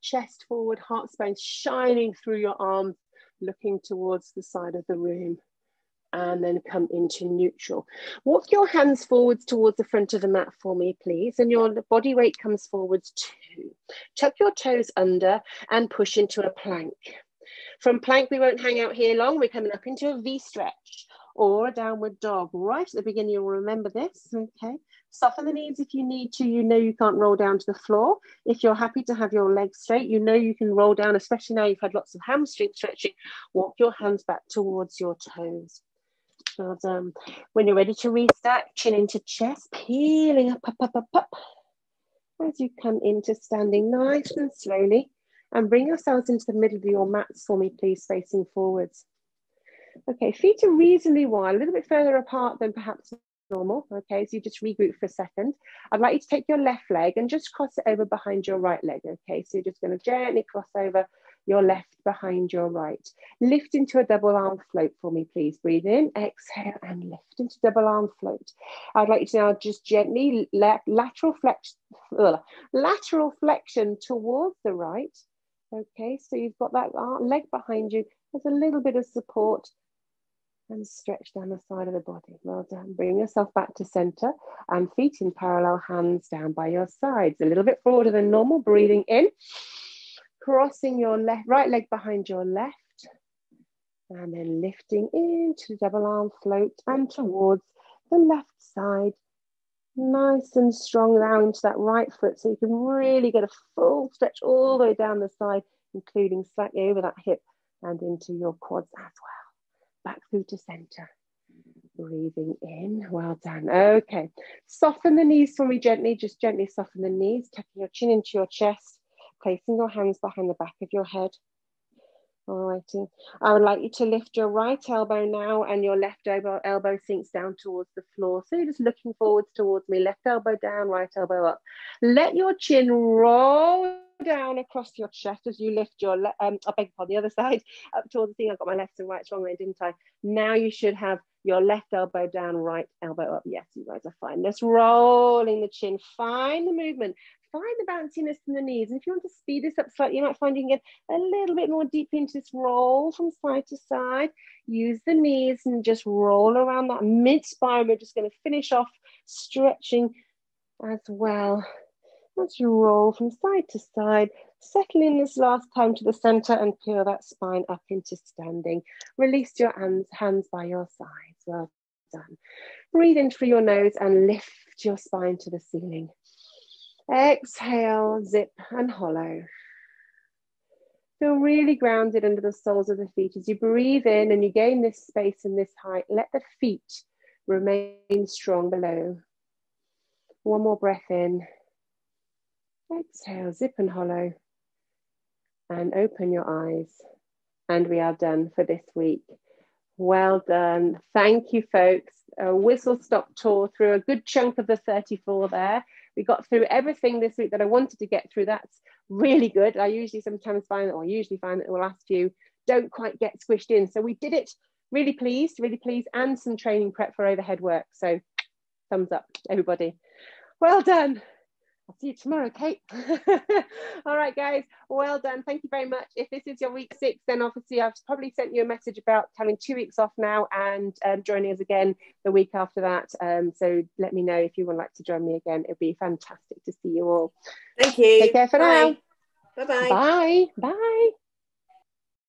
chest forward, heart space shining through your arms, looking towards the side of the room. And then come into neutral. Walk your hands forwards towards the front of the mat for me, please. And your body weight comes forwards too. Tuck your toes under and push into a plank. From plank, we won't hang out here long. We're coming up into a V stretch or a downward dog. Right at the beginning, you'll remember this, okay? Soften the knees if you need to. You know you can't roll down to the floor. If you're happy to have your legs straight, you know you can roll down, especially now you've had lots of hamstring stretching. Walk your hands back towards your toes. Well done. When you're ready to restart, chin into chest, peeling up, up, up, up, up. As you come into standing nice and slowly, and bring yourselves into the middle of your mats for me, please, facing forwards. Okay, feet are reasonably wide, a little bit further apart than perhaps normal. Okay, so you just regroup for a second. I'd like you to take your left leg and just cross it over behind your right leg. Okay, so you're just going to gently cross over your left behind your right. Lift into a double arm float for me, please. Breathe in, exhale, and lift into double arm float. I'd like you to now just gently lateral flexion towards the right. Okay, so you've got that leg behind you. There's a little bit of support and stretch down the side of the body. Well done. Bring yourself back to center and feet in parallel, hands down by your sides. A little bit broader than normal. Breathing in, crossing your right leg behind your left, and then lifting into double arm float and towards the left side. Nice and strong now into that right foot, so you can really get a full stretch all the way down the side, including slightly over that hip and into your quads as well. Back through to center. Breathing in. Well done. Okay. Soften the knees for me gently. Just gently soften the knees, tucking your chin into your chest, placing your hands behind the back of your head. All righty. I would like you to lift your right elbow now, and your left elbow sinks down towards the floor. So you're just looking forwards towards me. Left elbow down, right elbow up. Let your chin roll down across your chest as you lift your, I beg your pardon, the other side up towards the thing. I got my left and right wrong there, didn't I? Now you should have your left elbow down, right elbow up. Yes, you guys are fine. Just rolling the chin. Find the movement. Find the bounciness in the knees. And if you want to speed this up slightly, you might find you can get a little bit more deep into this roll from side to side. Use the knees and just roll around that mid-spine. We're just going to finish off stretching as well. As you roll from side to side, settle in this last time to the center and peel that spine up into standing. Release your hands by your sides. Well done. Breathe in through your nose and lift your spine to the ceiling. Exhale, zip and hollow. Feel really grounded under the soles of the feet. As you breathe in and you gain this space and this height, let the feet remain strong below. One more breath in. Exhale, zip and hollow. And open your eyes. And we are done for this week. Well done. Thank you, folks. A whistle-stop tour through a good chunk of the 34 there. We got through everything this week that I wanted to get through. That's really good. I usually find that the last few don't quite get squished in. So we did it. Really pleased, and some training prep for overhead work. So thumbs up, everybody. Well done. I'll see you tomorrow, Kate. All right, guys. Well done. Thank you very much. If this is your week 6, then obviously I've probably sent you a message about having 2 weeks off now and joining us again the week after that. So let me know if you would like to join me again. It'd be fantastic to see you all. Thank you. Take care for now. Bye-bye. Bye. Bye.